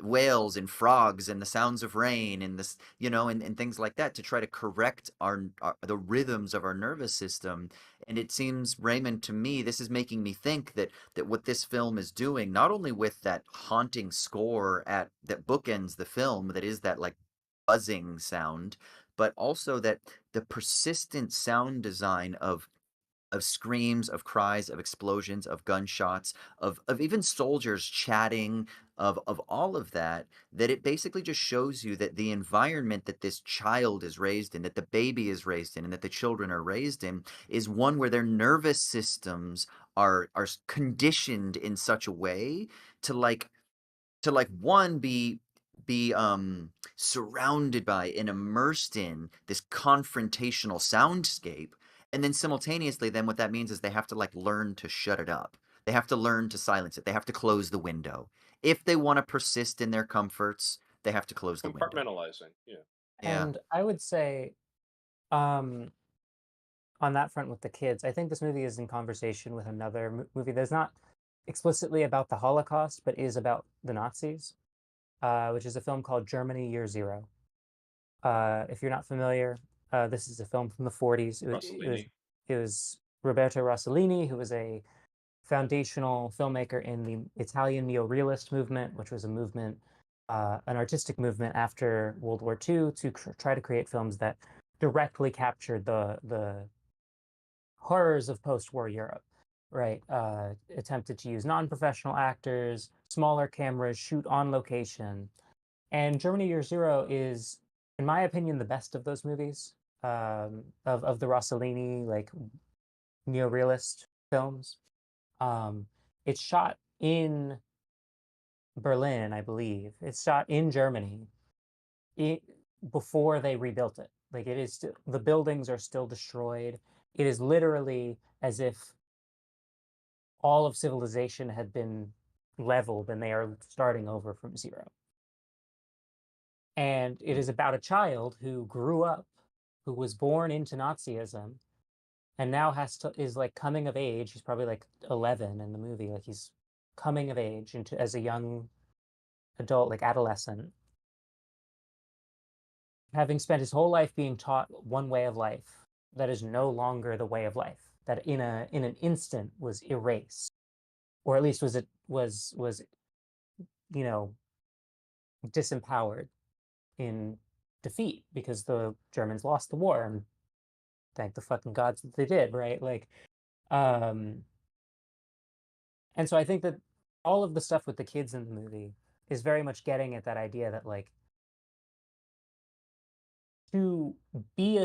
Speaker 3: whales and frogs and the sounds of rain and this, and things like that, to try to correct our the rhythms of our nervous system. And it seems, Raymond, to me, this is making me think that what this film is doing, not only with that haunting score at that bookends the film, that is that like buzzing sound, but also that the persistent sound design of screams, of cries, of explosions, of gunshots, of even soldiers chatting, of all of that, that it basically just shows you that the environment that this child is raised in, that the baby is raised in, and that the children are raised in, is one where their nervous systems are conditioned in such a way to one be surrounded by and immersed in this confrontational soundscape. And then simultaneously, then what that means is they have to like learn to shut it up. They have to learn to silence it. They have to close the window. If they want to persist in their comforts, they have to close the window.
Speaker 2: compartmentalizing, yeah.
Speaker 3: Yeah.
Speaker 4: And I would say, um, on that front with the kids, I think this movie is in conversation with another movie that's not explicitly about the Holocaust, but is about the Nazis, which is a film called Germany Year Zero. If you're not familiar, this is a film from the 40s.
Speaker 2: Rossellini.
Speaker 4: It was Roberto Rossellini, who was a foundational filmmaker in the Italian neorealist movement, which was a movement, an artistic movement after World War II, to try to create films that directly captured the horrors of post-war Europe. Right, attempted to use non-professional actors, smaller cameras, shoot on location, and Germany Year Zero is, in my opinion, the best of those movies, of the Rossellini like neorealist films. Um, it's shot in Berlin, I believe. It's shot in Germany it, before they rebuilt it. Like it is still, the buildings are still destroyed. It is literally as if all of civilization had been leveled and they are starting over from zero. And it
Speaker 3: Mm.
Speaker 4: is about a child who grew up, who was born into Nazism, and now is like coming of age. He's probably like 11 in the movie. Like he's coming of age into as a young adult, like adolescent, having spent his whole life being taught one way of life that is no longer the way of life, that in an instant was erased, or at least was you know disempowered in defeat because the Germans lost the war, and thank the fucking gods that they did, right? Like, um, and so I think that all of the stuff with the kids in the movie is very much getting at that idea that like to be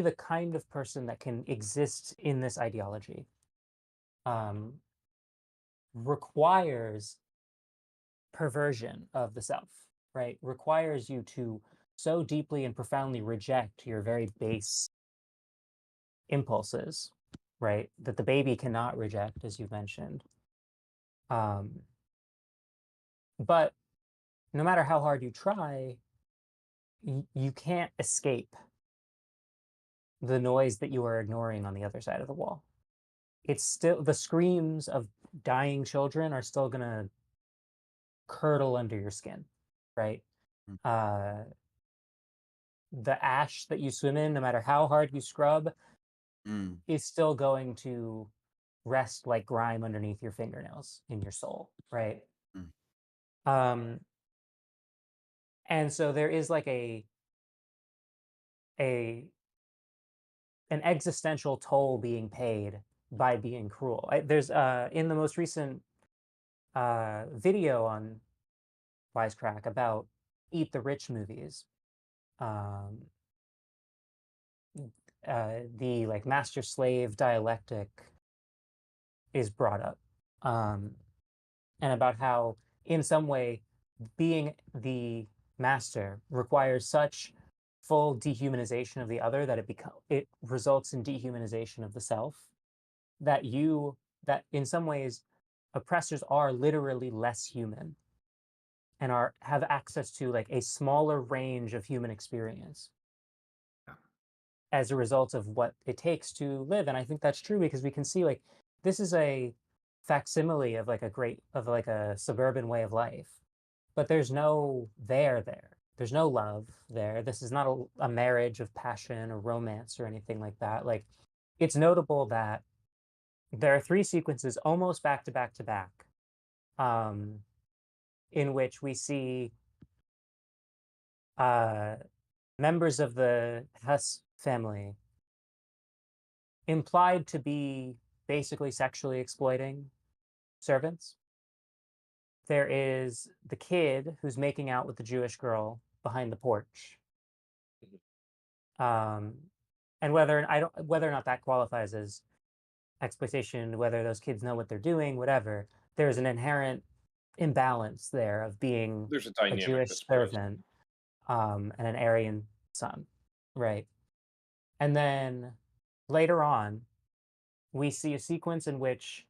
Speaker 4: the kind of person that can exist in this ideology um, requires perversion of the self, right? Requires you to so deeply and profoundly reject your very base impulses, right? That the baby cannot reject, as you mentioned. Um, but no matter how hard you try, you can't escape the noise that you are ignoring on the other side of the wall. It's still the screams of dying children are still gonna curdle under your skin, right?
Speaker 3: Mm.
Speaker 4: The ash that you swim in, no matter how hard you scrub,
Speaker 3: Mm.
Speaker 4: is still going to rest like grime underneath your fingernails in your soul, right?
Speaker 3: Mm.
Speaker 4: Um, and so there is like a an existential toll being paid by being cruel. There's in the most recent video on Wisecrack about Eat the Rich movies. Um, the like master slave dialectic is brought up, and about how in some way being the master requires such full dehumanization of the other that it results in dehumanization of the self, that in some ways oppressors are literally less human and have access to like a smaller range of human experience as a result of what it takes to live. And I think that's true because we can see like this is a facsimile of like a suburban way of life, but there's no there. There's no love there. This is not a marriage of passion or romance or anything like that. Like, it's notable that there are three sequences almost back to back to back, um, in which we see uh, members of the Hess family implied to be basically sexually exploiting servants. There is the kid who's making out with the Jewish girl behind the porch. Um, and whether or not that qualifies as exploitation, whether those kids know what they're doing, whatever, there's an inherent imbalance there of being
Speaker 2: There's a
Speaker 4: a
Speaker 2: dynamic
Speaker 4: Jewish
Speaker 2: that's present.
Speaker 4: servant and an Aryan son, right? And then later on, we see a sequence in which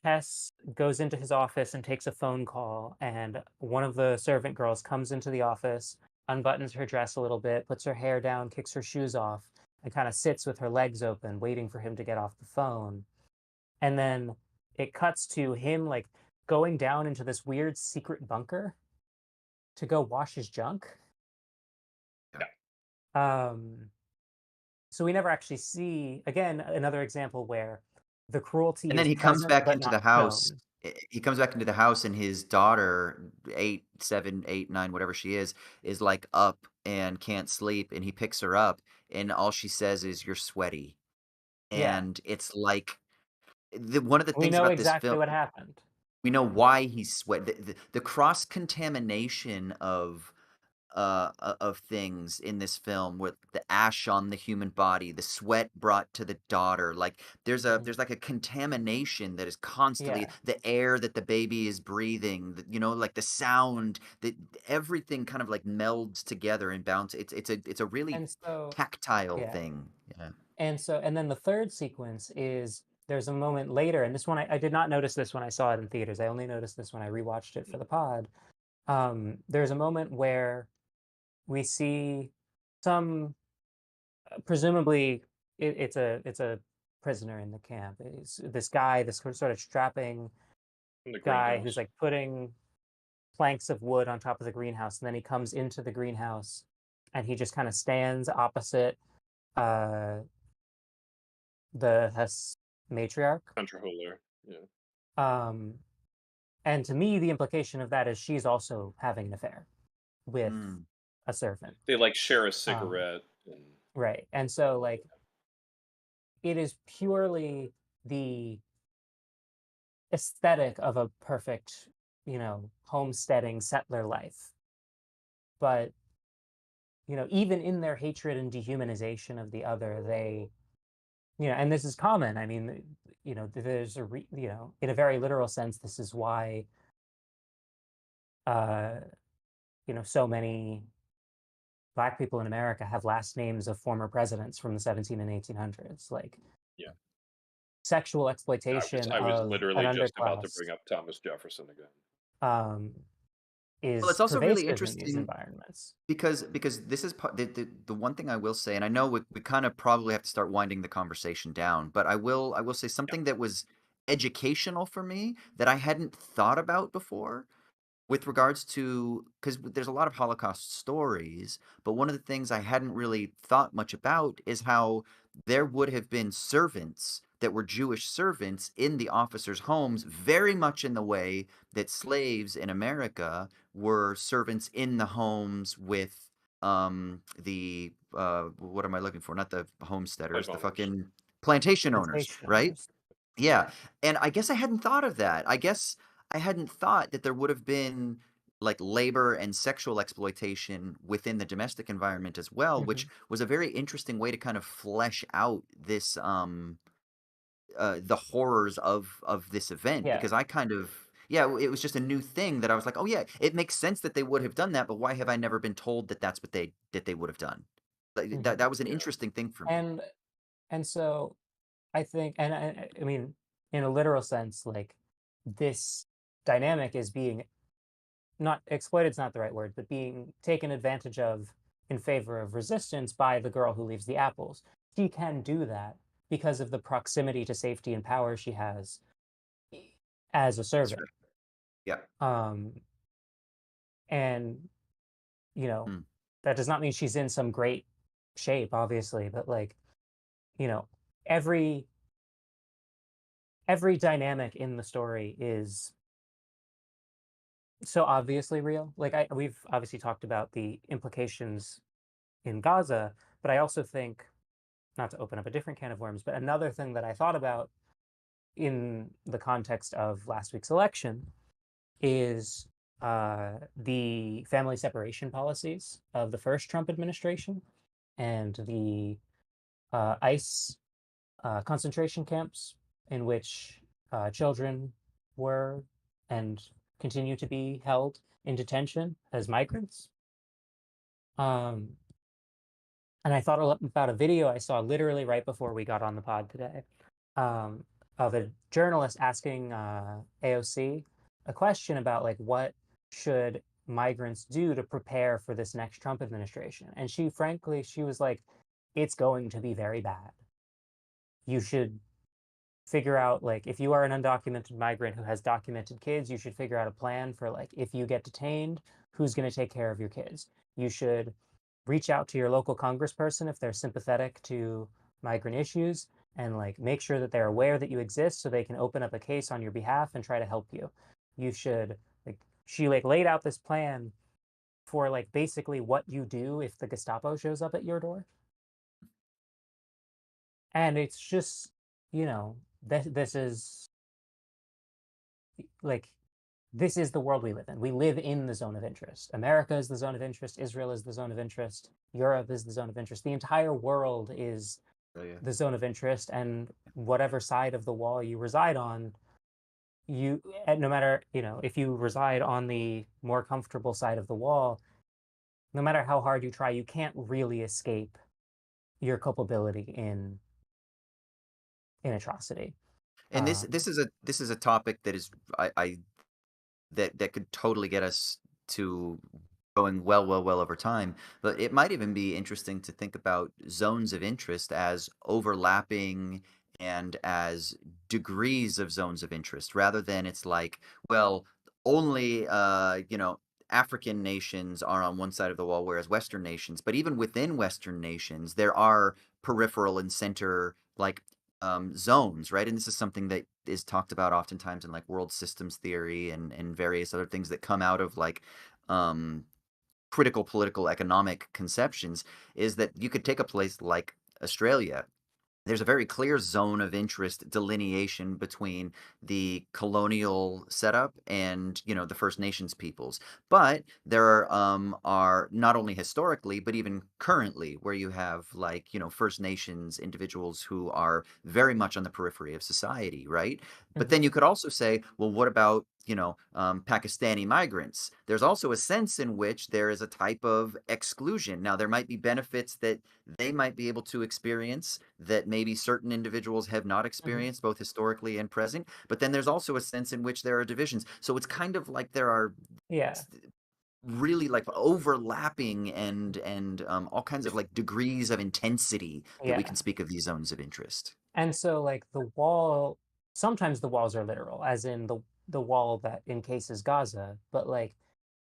Speaker 4: Hess goes into his office and takes a phone call, and one of the servant girls comes into the office, unbuttons her dress a little bit, puts her hair down, kicks her shoes off, and kind of sits with her legs open, waiting for him to get off the phone. And then it cuts to him like going down into this weird secret bunker to go wash his junk. Um, so we never actually see, again, another example where the cruelty
Speaker 3: And then
Speaker 4: is
Speaker 3: he comes
Speaker 4: present
Speaker 3: back
Speaker 4: but
Speaker 3: into the
Speaker 4: not
Speaker 3: house.
Speaker 4: shown.
Speaker 3: He comes back into the house, and his daughter, 8, 7, 8, 9, whatever she is like up and can't sleep. And he picks her up, and all she says is, "You're sweaty."
Speaker 4: Yeah,
Speaker 3: And it's like one of the
Speaker 4: we
Speaker 3: things
Speaker 4: know
Speaker 3: about this
Speaker 4: exactly
Speaker 3: film,
Speaker 4: what happened.
Speaker 3: we know why he's sweat. The cross contamination of things in this film with the ash on the human body, the sweat brought to the daughter. Like
Speaker 4: Mhm.
Speaker 3: there's like a contamination that is constantly
Speaker 4: Yeah,
Speaker 3: the air that the baby is breathing, like the sound that everything kind of like melds together and bounce. It's a really
Speaker 4: and so
Speaker 3: tactile
Speaker 4: yeah,
Speaker 3: thing. Yeah.
Speaker 4: and then the third sequence is there's a moment later, and this one I did not notice this when I saw it in theaters. I only noticed this when I rewatched it for the pod. There's a moment where we see some presumably it's a prisoner in the camp. It's this guy, this sort of strapping
Speaker 2: In the
Speaker 4: guy who's
Speaker 2: greenhouse.
Speaker 4: like putting planks of wood on top of the greenhouse, and then he comes into the greenhouse, and he just kind of stands opposite uh, the Hess matriarch.
Speaker 2: Controller. Yeah.
Speaker 4: Um, and to me, the implication of that is she's also having an affair with
Speaker 3: Mm.
Speaker 4: a servant.
Speaker 2: They like share a
Speaker 4: Um,
Speaker 2: cigarette. And
Speaker 4: right. And so, like, it is purely the aesthetic of a perfect, homesteading settler life. But, even in their hatred and dehumanization of the other, and this is common. I mean, there's in a very literal sense, this is why, uh, so many Black people in America have last names of former presidents from the 17 and 1800s. Like,
Speaker 2: yeah,
Speaker 4: sexual exploitation
Speaker 2: I was
Speaker 4: of an
Speaker 2: literally just about to
Speaker 4: underclass
Speaker 2: bring up Thomas Jefferson again.
Speaker 4: um,
Speaker 3: Well,
Speaker 4: is
Speaker 3: it's also really
Speaker 4: pervasive in these
Speaker 3: interesting
Speaker 4: environments.
Speaker 3: because this is the one thing I will say, and I know we kind of probably have to start winding the conversation down, but I will say
Speaker 2: Yeah.
Speaker 3: something that was educational for me that I hadn't thought about before with regards to, because there's a lot of Holocaust stories, but one of the things I hadn't really thought much about is how there would have been servants that were Jewish servants in the officers' homes, very much in the way that slaves in America were servants in the homes with the what am I looking for? Not the
Speaker 2: Slave
Speaker 3: homesteaders, the
Speaker 2: owners.
Speaker 3: fucking plantation owners,
Speaker 4: Plantation
Speaker 3: right?
Speaker 4: owners.
Speaker 3: Yeah, and I guess I hadn't thought of that. I guess I hadn't thought that there would have been like labor and sexual exploitation within the domestic environment as well,
Speaker 4: Hmm.
Speaker 3: which was a very interesting way to kind of flesh out this the horrors of this event
Speaker 4: Yeah.
Speaker 3: because I kind of yeah, it was just a new thing that I was like, "Oh yeah, it makes sense that they would have done that, but why have I never been told that that's what they would have done?" Like,
Speaker 4: Hmm.
Speaker 3: that was an
Speaker 2: Yeah.
Speaker 3: interesting thing for me.
Speaker 4: And so I think, and I mean, in a literal sense, like, this dynamic is being not exploited is not the right word, but being taken advantage of in favor of resistance by the girl who leaves the apples. She can do that because of the proximity to safety and power she has as a
Speaker 3: That's
Speaker 4: servant.
Speaker 3: fair. Yeah.
Speaker 4: Um, and you know,
Speaker 3: Mm.
Speaker 4: that does not mean she's in some great shape, obviously, but like, you know, every every dynamic in the story is so obviously real. Like, we've obviously talked about the implications in Gaza, but I also think, not to open up a different can of worms, but another thing that I thought about in the context of last week's election is the family separation policies of the first Trump administration and the ICE concentration camps in which children were and continue to be held in detention as migrants. Um, and I thought about a video I saw literally right before we got on the pod today, um, of a journalist asking AOC a question about, like, what should migrants do to prepare for this next Trump administration. And she was like, it's going to be very bad. You should figure out, like, if you are an undocumented migrant who has documented kids, you should figure out a plan for, like, if you get detained, who's going to take care of your kids. You should reach out to your local congressperson if they're sympathetic to migrant issues, and like make sure that they're aware that you exist so they can open up a case on your behalf and try to help you. You should, like, she like laid out this plan for like basically what you do if the Gestapo shows up at your door. And it's just, this is like, this is the world we live in. We live in the zone of interest. America is the zone of interest. Israel is the zone of interest. Europe is the zone of interest. The entire world is
Speaker 3: Oh yeah.
Speaker 4: the zone of interest. And whatever side of the wall you reside on, no matter, if you reside on the more comfortable side of the wall, no matter how hard you try, you can't really escape your culpability in atrocity.
Speaker 3: And
Speaker 4: Um,
Speaker 3: this is a topic that is I that could totally get us to going well over time. But it might even be interesting to think about zones of interest as overlapping and as degrees of zones of interest rather than it's like, well, only, African nations are on one side of the wall, whereas Western nations, but even within Western nations, there are peripheral and center like zones, right? And this is something that is talked about oftentimes in like world systems theory and various other things that come out of like um, critical political economic conceptions is that you could take a place like Australia. There's a very clear zone of interest delineation between the colonial setup and the First Nations peoples, but there are not only historically but even currently where you have like First Nations individuals who are very much on the periphery of society, right? But
Speaker 4: Mhm.
Speaker 3: then you could also say, well, what about Pakistani migrants? There's also a sense in which there is a type of exclusion. Now, there might be benefits that they might be able to experience that maybe certain individuals have not
Speaker 4: Mhm.
Speaker 3: experienced, both historically and present. But then there's also a sense in which there are divisions. So it's kind of like there are
Speaker 4: Yeah.
Speaker 3: really like overlapping and all kinds of like degrees of intensity that we
Speaker 4: Yeah.
Speaker 3: can speak of these zones of interest.
Speaker 4: And so like the wall, sometimes the walls are literal, as in the wall that encases Gaza, but like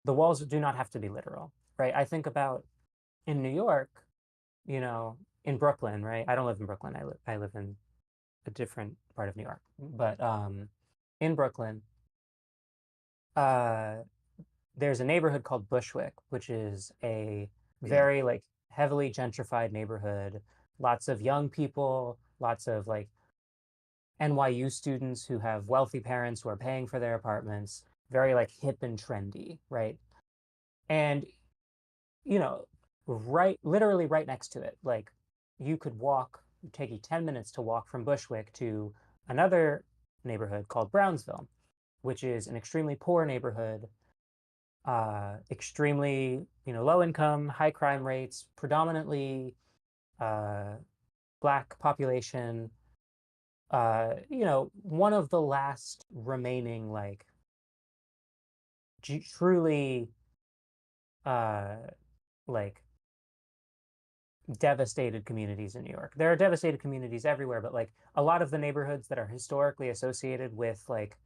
Speaker 4: the walls do not have to be literal, right? I think about in New York, you know, in Brooklyn, right? I don't live in Brooklyn. I live in a different part of New York. But in Brooklyn, uh there's a neighborhood called Bushwick, which is a
Speaker 3: Yeah,
Speaker 4: very like heavily gentrified neighborhood. Lots of young people, lots of like NYU students who have wealthy parents who are paying for their apartments, very like hip and trendy, right? And you know, literally right next to it, like you could walk, it'd take you 10 minutes to walk from Bushwick to another neighborhood called Brownsville, which is an extremely poor neighborhood, extremely, low income, high crime rates, predominantly uh, black population, one of the last remaining like truly uh, like devastated communities in New York. There are devastated communities everywhere, but like a lot of the neighborhoods that are historically associated with like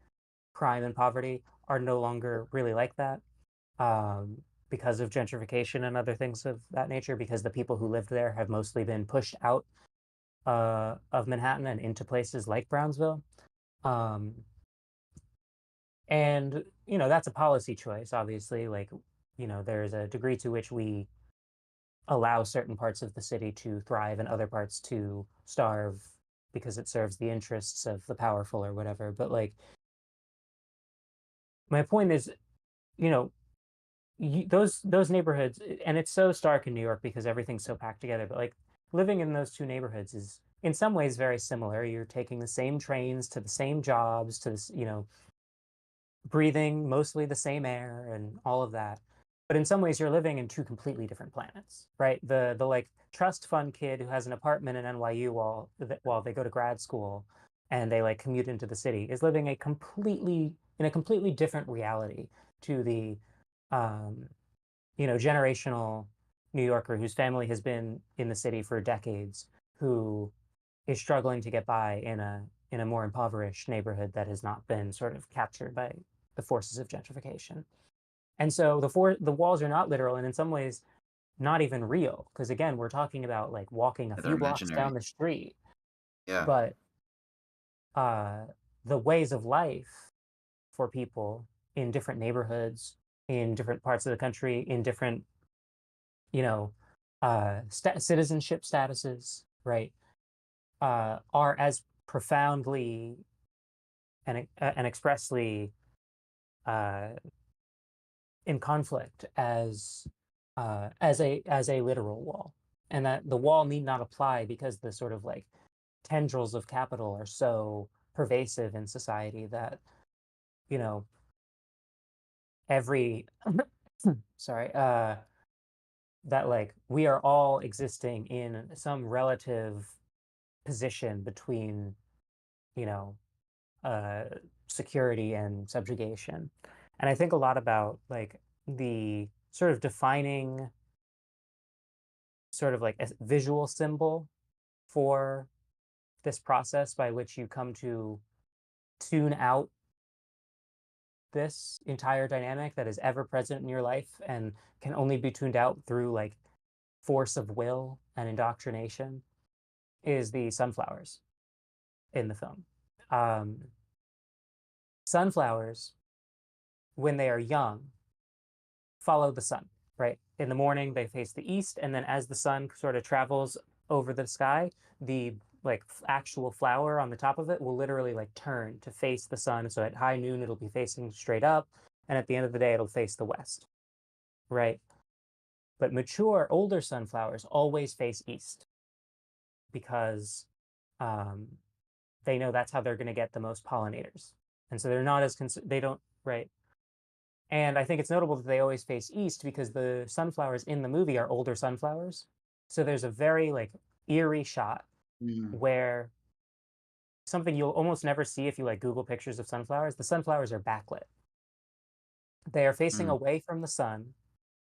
Speaker 4: crime and poverty are no longer really like that, um, because of gentrification and other things of that nature, because the people who lived there have mostly been pushed out of Manhattan and into places like Brownsville. Um, and, that's a policy choice, obviously. Like, there's a degree to which we allow certain parts of the city to thrive and other parts to starve because it serves the interests of the powerful or whatever. But like, my point is, you know, those neighborhoods, and it's so stark in New York because everything's so packed together. But like, living in those two neighborhoods is in some ways very similar. You're taking the same trains to the same jobs, to this, breathing mostly the same air and all of that. But in some ways, you're living in two completely different planets, right? The like trust fund kid who has an apartment in NYU while they go to grad school and they like commute into the city is living in a completely different reality to the um, generational New Yorker whose family has been in the city for decades, who is struggling to get by in a more impoverished neighborhood that has not been sort of captured by the forces of gentrification. And so the walls are not literal, and in some ways not even real, because again, we're talking about like walking a
Speaker 3: they're
Speaker 4: few blocks down
Speaker 3: imaginary.
Speaker 4: the street.
Speaker 3: Yeah,
Speaker 4: But uh, the ways of life for people in different neighborhoods, in different parts of the country, in different you know citizenship statuses, right, are as profoundly and expressly uh, in conflict as a literal wall, and that the wall need not apply because the sort of like tendrils of capital are so pervasive in society that you know every sorry that like we are all existing in some relative position between you know uh, security and subjugation. And I think a lot about like the sort of defining sort of like a visual symbol for this process by which you come to tune out this entire dynamic that is ever present in your life and can only be tuned out through like force of will and indoctrination is the sunflowers in the film. Sunflowers, when they are young, follow the sun, right? In the morning, they face the east, and then as the sun sort of travels over the sky, the like actual flower on the top of it will literally like turn to face the sun. So at high noon, it'll be facing straight up, and at the end of the day, it'll face the west, right? But mature, older sunflowers always face east because they know that's how they're going to get the most pollinators, and so they're not as they don't, right. And I think it's notable that they always face east because the sunflowers in the movie are older sunflowers. So there's a very like eerie shot
Speaker 3: Mm.
Speaker 4: where something you'll almost never see if you like Google pictures of sunflowers. The sunflowers are backlit. They are facing
Speaker 3: Mm.
Speaker 4: away from the sun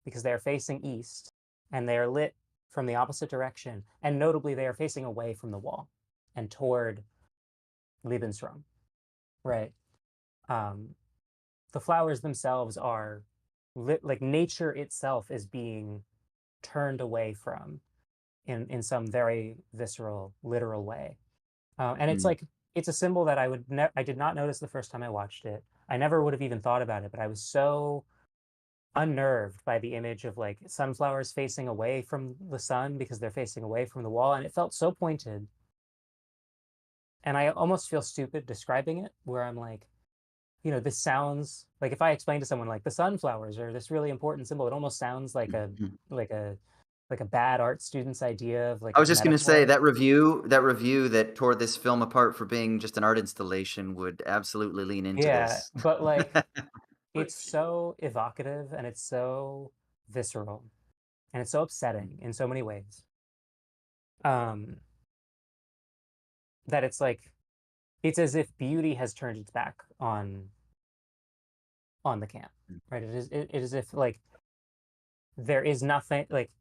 Speaker 4: because they are facing east, and they are lit from the opposite direction. And notably, they are facing away from the wall and toward Lebensraum, right? The flowers themselves are lit, like nature itself is being turned away from in some very visceral, literal way. And it's
Speaker 3: Mm.
Speaker 4: like it's a symbol that I did not notice the first time I watched it. I never would have even thought about it, but I was so unnerved by the image of like sunflowers facing away from the sun because they're facing away from the wall, and it felt so pointed. And I almost feel stupid describing it, where I'm like, you know, this sounds like if I explain to someone like the sunflowers are this really important symbol, it almost sounds
Speaker 3: Mhm.
Speaker 4: like a like a bad art student's idea of like
Speaker 3: I
Speaker 4: a
Speaker 3: was just gonna say
Speaker 4: metaphor.
Speaker 3: that review that tore this film apart for being just an art installation would absolutely lean into
Speaker 4: Yeah,
Speaker 3: this.
Speaker 4: but like
Speaker 2: Right.
Speaker 4: it's so evocative and it's so visceral and it's so upsetting in so many ways. Um, that it's as if beauty has turned its back on the camp, right? It is if like there is nothing like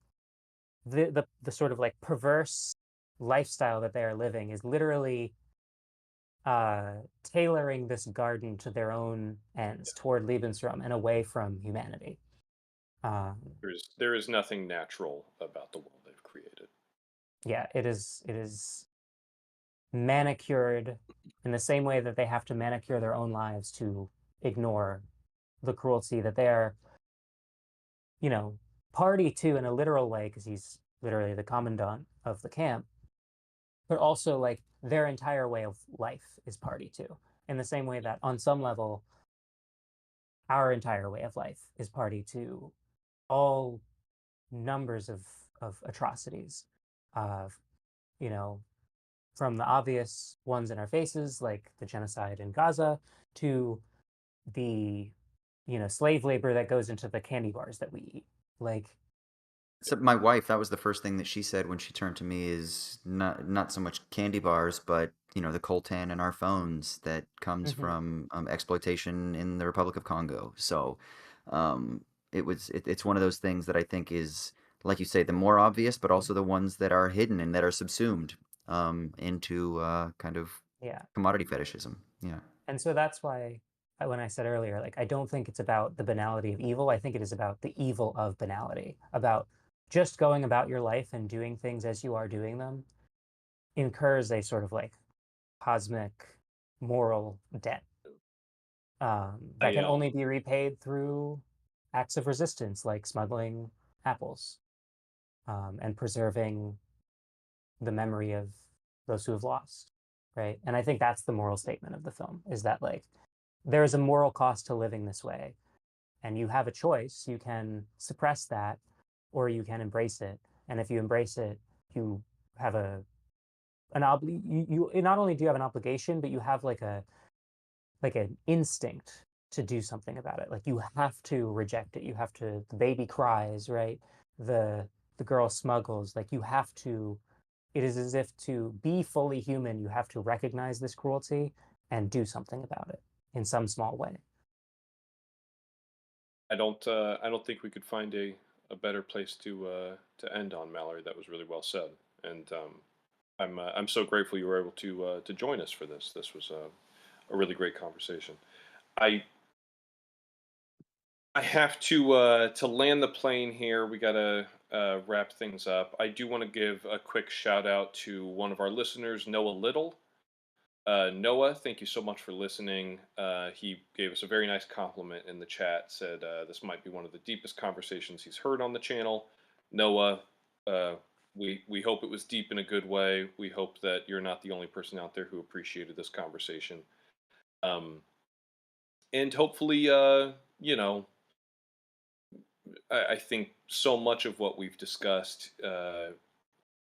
Speaker 4: the sort of like perverse lifestyle that they are living is literally tailoring this garden to their own ends toward Lebensraum and away from humanity. Um,
Speaker 2: There is nothing natural about the world they've created.
Speaker 4: yeah, it is manicured in the same way that they have to manicure their own lives to ignore the cruelty that they are, you know, party to in a literal way because he's literally the commandant of the camp, but also like their entire way of life is party to in the same way that on some level our entire way of life is party to all numbers of atrocities, of you know, from the obvious ones in our faces like the genocide in Gaza to the slave labor that goes into the candy bars that we eat, like.
Speaker 3: So my wife, that was the first thing that she said when she turned to me is not so much candy bars, but the coltan in our phones that comes
Speaker 4: Mhm.
Speaker 3: from exploitation in the Republic of Congo. So um, it's one of those things that I think is, like you say, the more obvious, but also the ones that are hidden and that are subsumed into kind of
Speaker 4: Yeah.
Speaker 3: commodity fetishism. Yeah.
Speaker 4: And so that's why when I said earlier, like, I don't think it's about the banality of evil. I think it is about the evil of banality, about just going about your life and doing things as you are doing them incurs a sort of like cosmic moral debt that
Speaker 2: I
Speaker 4: can only be repaid through acts of resistance, like smuggling apples and preserving the memory of those who have lost. Right. And I think that's the moral statement of the film is that like there is a moral cost to living this way. And you have a choice. You can suppress that or you can embrace it. And if you embrace it, you have you not only do you have an obligation, but you have like an instinct to do something about it. Like you have to reject it. You have to the baby cries, right? The girl smuggles, like you have to it is as if to be fully human, you have to recognize this cruelty and do something about it in some small way.
Speaker 2: I don't think we could find a better place to end on, Mallory. That was really well said, and I'm so grateful you were able to join us for this. This was a really great conversation. I I have to land the plane here. We gotta wrap things up. I do want to give a quick shout out to one of our listeners, Noah Little. Noah, thank you so much for listening. He gave us a very nice compliment in the chat. Said this might be one of the deepest conversations he's heard on the channel. Noah, uh, we hope it was deep in a good way. We hope that you're not the only person out there who appreciated this conversation. Um, and hopefully, I think so much of what we've discussed,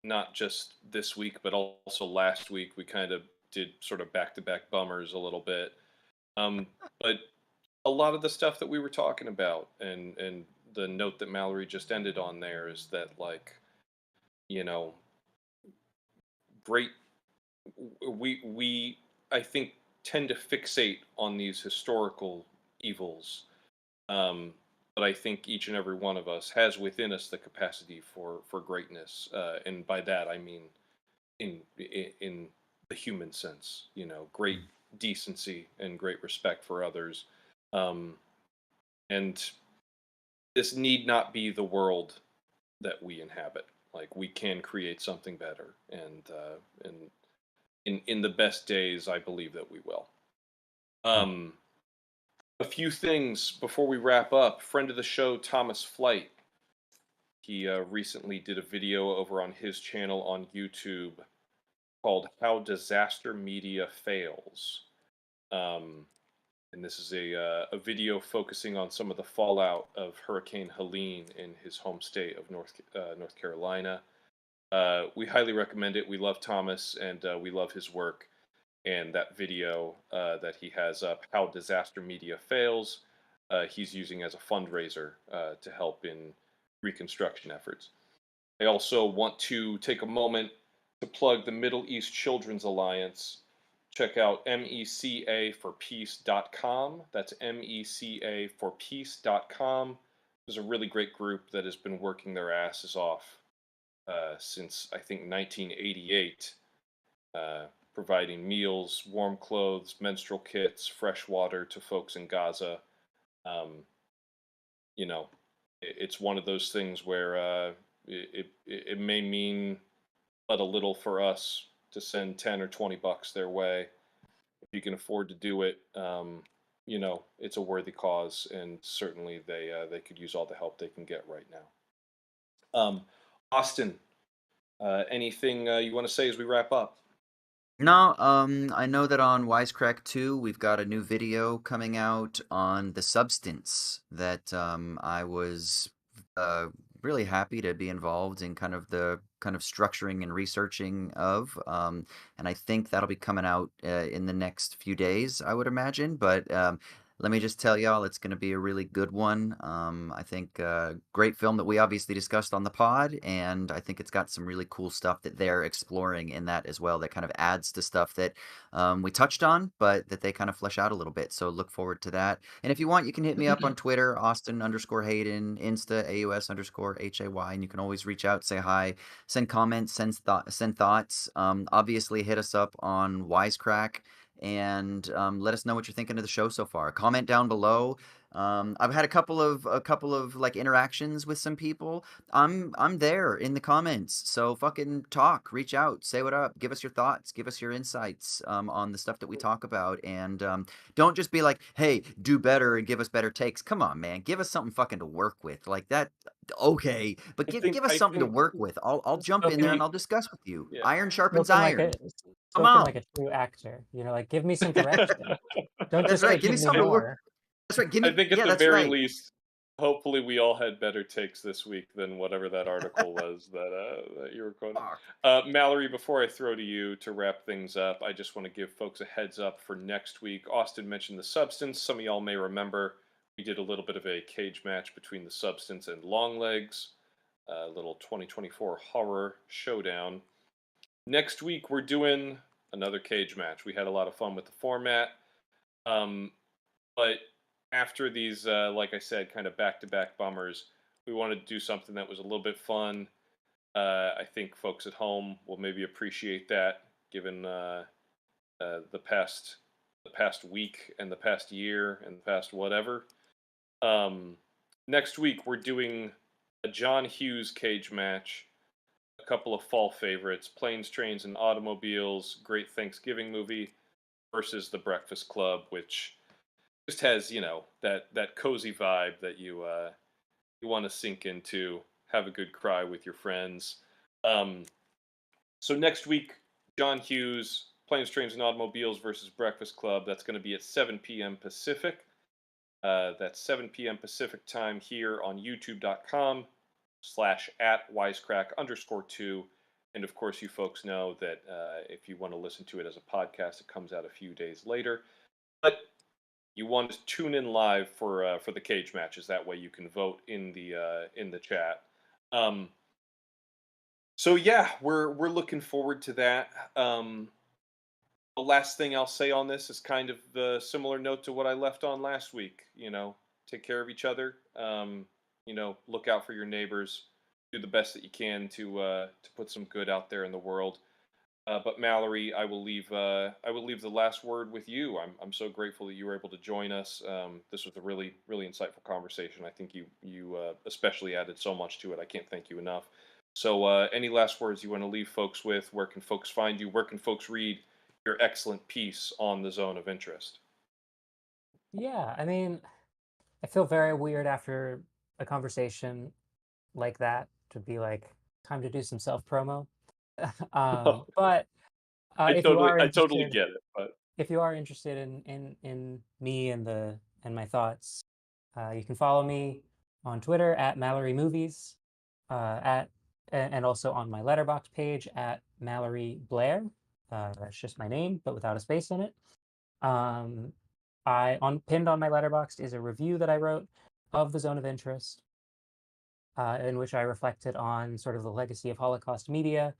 Speaker 2: not just this week, but also last week, we kind of did sort of back to back bummers a little bit. But a lot of the stuff that we were talking about, and the note that Mallory just ended on there is that, like, you know, great, we I think tend to fixate on these historical evils. Um, but I think each and every one of us has within us the capacity for greatness, and by that I mean in the human sense. Great decency and great respect for others, um, and this need not be the world that we inhabit. Like, we can create something better, and in the best days, I believe that we will. Um, a few things before we wrap up. Friend of the show, Thomas Flight. He recently did a video over on his channel on YouTube called "How Disaster Media Fails," um, and this is a video focusing on some of the fallout of Hurricane Helene in his home state of North Carolina. We highly recommend it. We love Thomas, and we love his work. And that video that he has up, "How Disaster Media Fails," he's using as a fundraiser to help in reconstruction efforts. I also want to take a moment to plug the Middle East Children's Alliance. Check out mecaforpeace.com. That's mecaforpeace.com. There's a really great group that has been working their asses off since, I think, 1988, providing meals, warm clothes, menstrual kits, fresh water to folks in Gaza. Um, it's one of those things where it may mean but a little for us to send 10 or 20 bucks their way. If you can afford to do it, it's a worthy cause, and certainly they could use all the help they can get right now. Austin, anything you want to say as we wrap up?
Speaker 3: No, I know that on Wisecrack 2, we've got a new video coming out on the substance that I was uh, really happy to be involved in kind of structuring and researching of. And I think that'll be coming out in the next few days, I would imagine. But let me just tell y'all, it's going to be a really good one. I think great film that we obviously discussed on the pod, and I think it's got some really cool stuff that they're exploring in that as well that kind of adds to stuff that we touched on, but that they kind of flesh out a little bit. So look forward to that. And if you want, you can hit me up on Twitter, Austin_Hayden, Insta, AUS_HAY, and you can always reach out, say hi, send comments, send thoughts. Obviously, hit us up on Wisecrack and let us know what you're thinking of the show so far. Comment down below. I've had a couple of like interactions with some people. I'm there in the comments, so fucking talk, reach out, say what up, give us your thoughts, give us your insights on the stuff that we talk about, and don't just be like, hey, do better and give us better takes. Come on, man, give us something fucking to work with, like that. Okay, but give us
Speaker 2: I
Speaker 3: something to
Speaker 2: think
Speaker 3: work with. I'll jump in there and
Speaker 4: Spoken,
Speaker 3: I'll discuss with you.
Speaker 2: yeah.
Speaker 3: Iron sharpens
Speaker 4: spoken like
Speaker 3: iron.
Speaker 4: a
Speaker 3: Come
Speaker 4: spoken
Speaker 3: on.
Speaker 4: like a true actor. Like, give me some direction. Don't
Speaker 3: That's
Speaker 4: just
Speaker 3: right.
Speaker 4: say
Speaker 3: Give me
Speaker 4: give me
Speaker 3: something to work.
Speaker 4: more.
Speaker 3: That's right. Give
Speaker 2: I
Speaker 3: me.
Speaker 2: think at
Speaker 3: Yeah,
Speaker 2: the
Speaker 3: that's
Speaker 2: very
Speaker 3: right.
Speaker 2: least, hopefully we all had better takes this week than whatever that article was that you were quoting.
Speaker 3: Fuck.
Speaker 2: Mallory, before I throw to you to wrap things up, I just want to give folks a heads up for next week. Austin mentioned the Substance. Some of y'all may remember we did a little bit of a cage match between the Substance and Longlegs, a little 2024 horror showdown. Next week we're doing another cage match. We had a lot of fun with the format, um, but after these, like I said, kind of back-to-back bummers, we wanted to do something that was a little bit fun. I think folks at home will maybe appreciate that, given the past week and the past year and the past whatever. Um, Next week we're doing a John Hughes cage match, a couple of fall favorites, Planes, Trains, and Automobiles, great Thanksgiving movie, versus The Breakfast Club, which just has that cozy vibe that you want to sink into, have a good cry with your friends. Um, so next week, John Hughes, Planes, Trains, and Automobiles versus Breakfast Club. That's going to be at 7 p.m. Pacific. That's 7 p.m. Pacific time here on youtube.com/@wisecrack_2. And of course, you folks know that if you want to listen to it as a podcast, it comes out a few days later. But you want to tune in live for the cage matches. That way, you can vote in the chat. Um, so yeah, we're looking forward to that. The last thing I'll say on this is kind of the similar note to what I left on last week. Take care of each other. Look out for your neighbors. Do the best that you can to put some good out there in the world. But Mallory, I will leave the last word with you. I'm so grateful that you were able to join us. This was a really really insightful conversation. I think you especially added so much to it. I can't thank you enough. So, any last words you want to leave folks with? Where can folks find you? Where can folks read your excellent piece on the zone of interest?
Speaker 4: Yeah, I mean, I feel very weird after a conversation like that to be like, time to do some self promo. But
Speaker 2: I
Speaker 4: if you
Speaker 2: totally,
Speaker 4: are
Speaker 2: I totally
Speaker 4: interested,
Speaker 2: get it, but
Speaker 4: if you are interested in me and my thoughts, you can follow me on Twitter at Mallory Movies, at and also on my letterbox page at Mallory Blair. That's just my name, but without a space in it. Um, I on pinned on my letterbox is a review that I wrote of the Zone of Interest, in which I reflected on sort of the legacy of Holocaust media,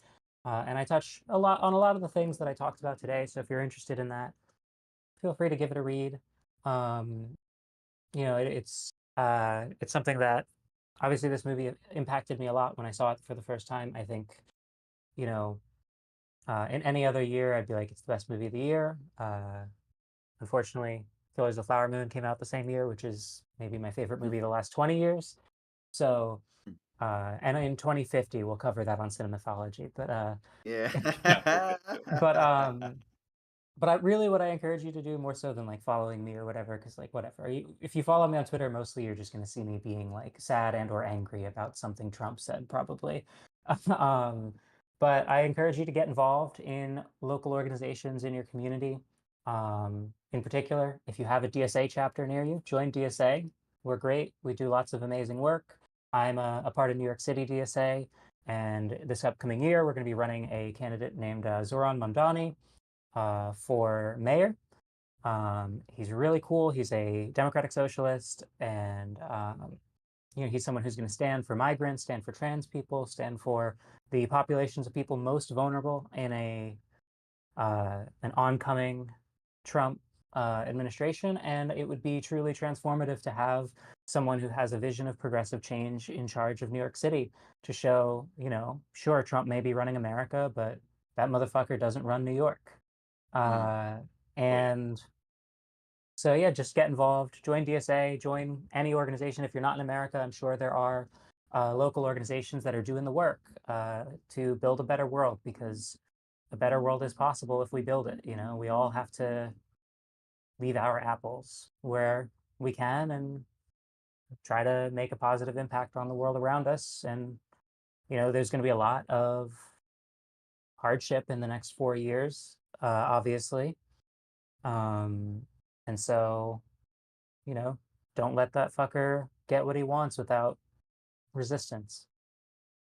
Speaker 4: and I touch a lot on a lot of the things that I talked about today. So if you're interested in that, feel free to give it a read. Um, it's something that obviously this movie impacted me a lot when I saw it for the first time. I think you know in any other year I'd be like it's the best movie of the year. Unfortunately, Killers of the Flower Moon came out the same year, which is maybe my favorite movie of the last 20 years. So and in 2050 we'll cover that on Cinemythology.
Speaker 3: Yeah.
Speaker 2: yeah, perfect.
Speaker 4: But but what I encourage you to do more so than like following me or whatever, because like whatever, if you follow me on Twitter, mostly you're just gonna see me being like sad and or angry about something Trump said, probably. um, but I encourage you to get involved in local organizations in your community. In particular, if you have a DSA chapter near you, join DSA. We're great. We do lots of amazing work. I'm a part of New York City DSA, and this upcoming year, we're going to be running a candidate named Zoran Mamdani for mayor. He's really cool. He's a democratic socialist, and he's someone who's going to stand for migrants, stand for trans people, stand for the populations of people most vulnerable in an oncoming Trump administration. And it would be truly transformative to have someone who has a vision of progressive change in charge of New York City to show, sure, Trump may be running America, but that motherfucker doesn't run New York. And so, yeah, just get involved, join DSA, join any organization. If you're not in America, I'm sure there are local organizations that are doing the work to build a better world, because a better world is possible if we build it. We all have to leave our apples where we can and try to make a positive impact on the world around us. And, there's going to be a lot of hardship in the next 4 years, obviously. And so, you know, don't let that fucker get what he wants without resistance.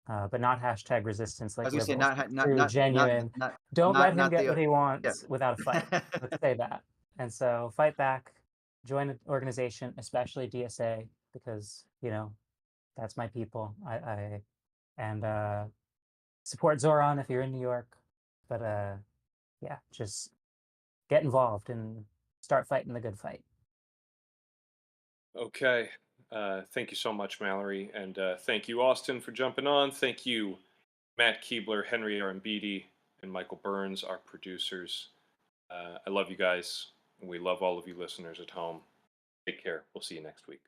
Speaker 4: But not hashtag resistance
Speaker 3: I
Speaker 4: like
Speaker 3: was gonna say
Speaker 4: liberals,
Speaker 3: not
Speaker 4: but
Speaker 3: not
Speaker 4: true,
Speaker 3: not not
Speaker 4: genuine.
Speaker 3: not
Speaker 4: Don't let
Speaker 3: not
Speaker 4: him
Speaker 3: not
Speaker 4: get
Speaker 3: the
Speaker 4: what he
Speaker 3: yeah.
Speaker 4: wants without a fight. Let's say that. And so fight back, join an organization, especially DSA, because, that's my people. I and support Zoran if you're in New York. But yeah, just get involved and start fighting the good fight.
Speaker 2: Okay. Thank you so much, Mallory, and thank you, Austin, for jumping on. Thank you, Matt Keebler, Henry Arambidi, and Michael Burns, our producers. I love you guys, and we love all of you listeners at home. Take care. We'll see you next week.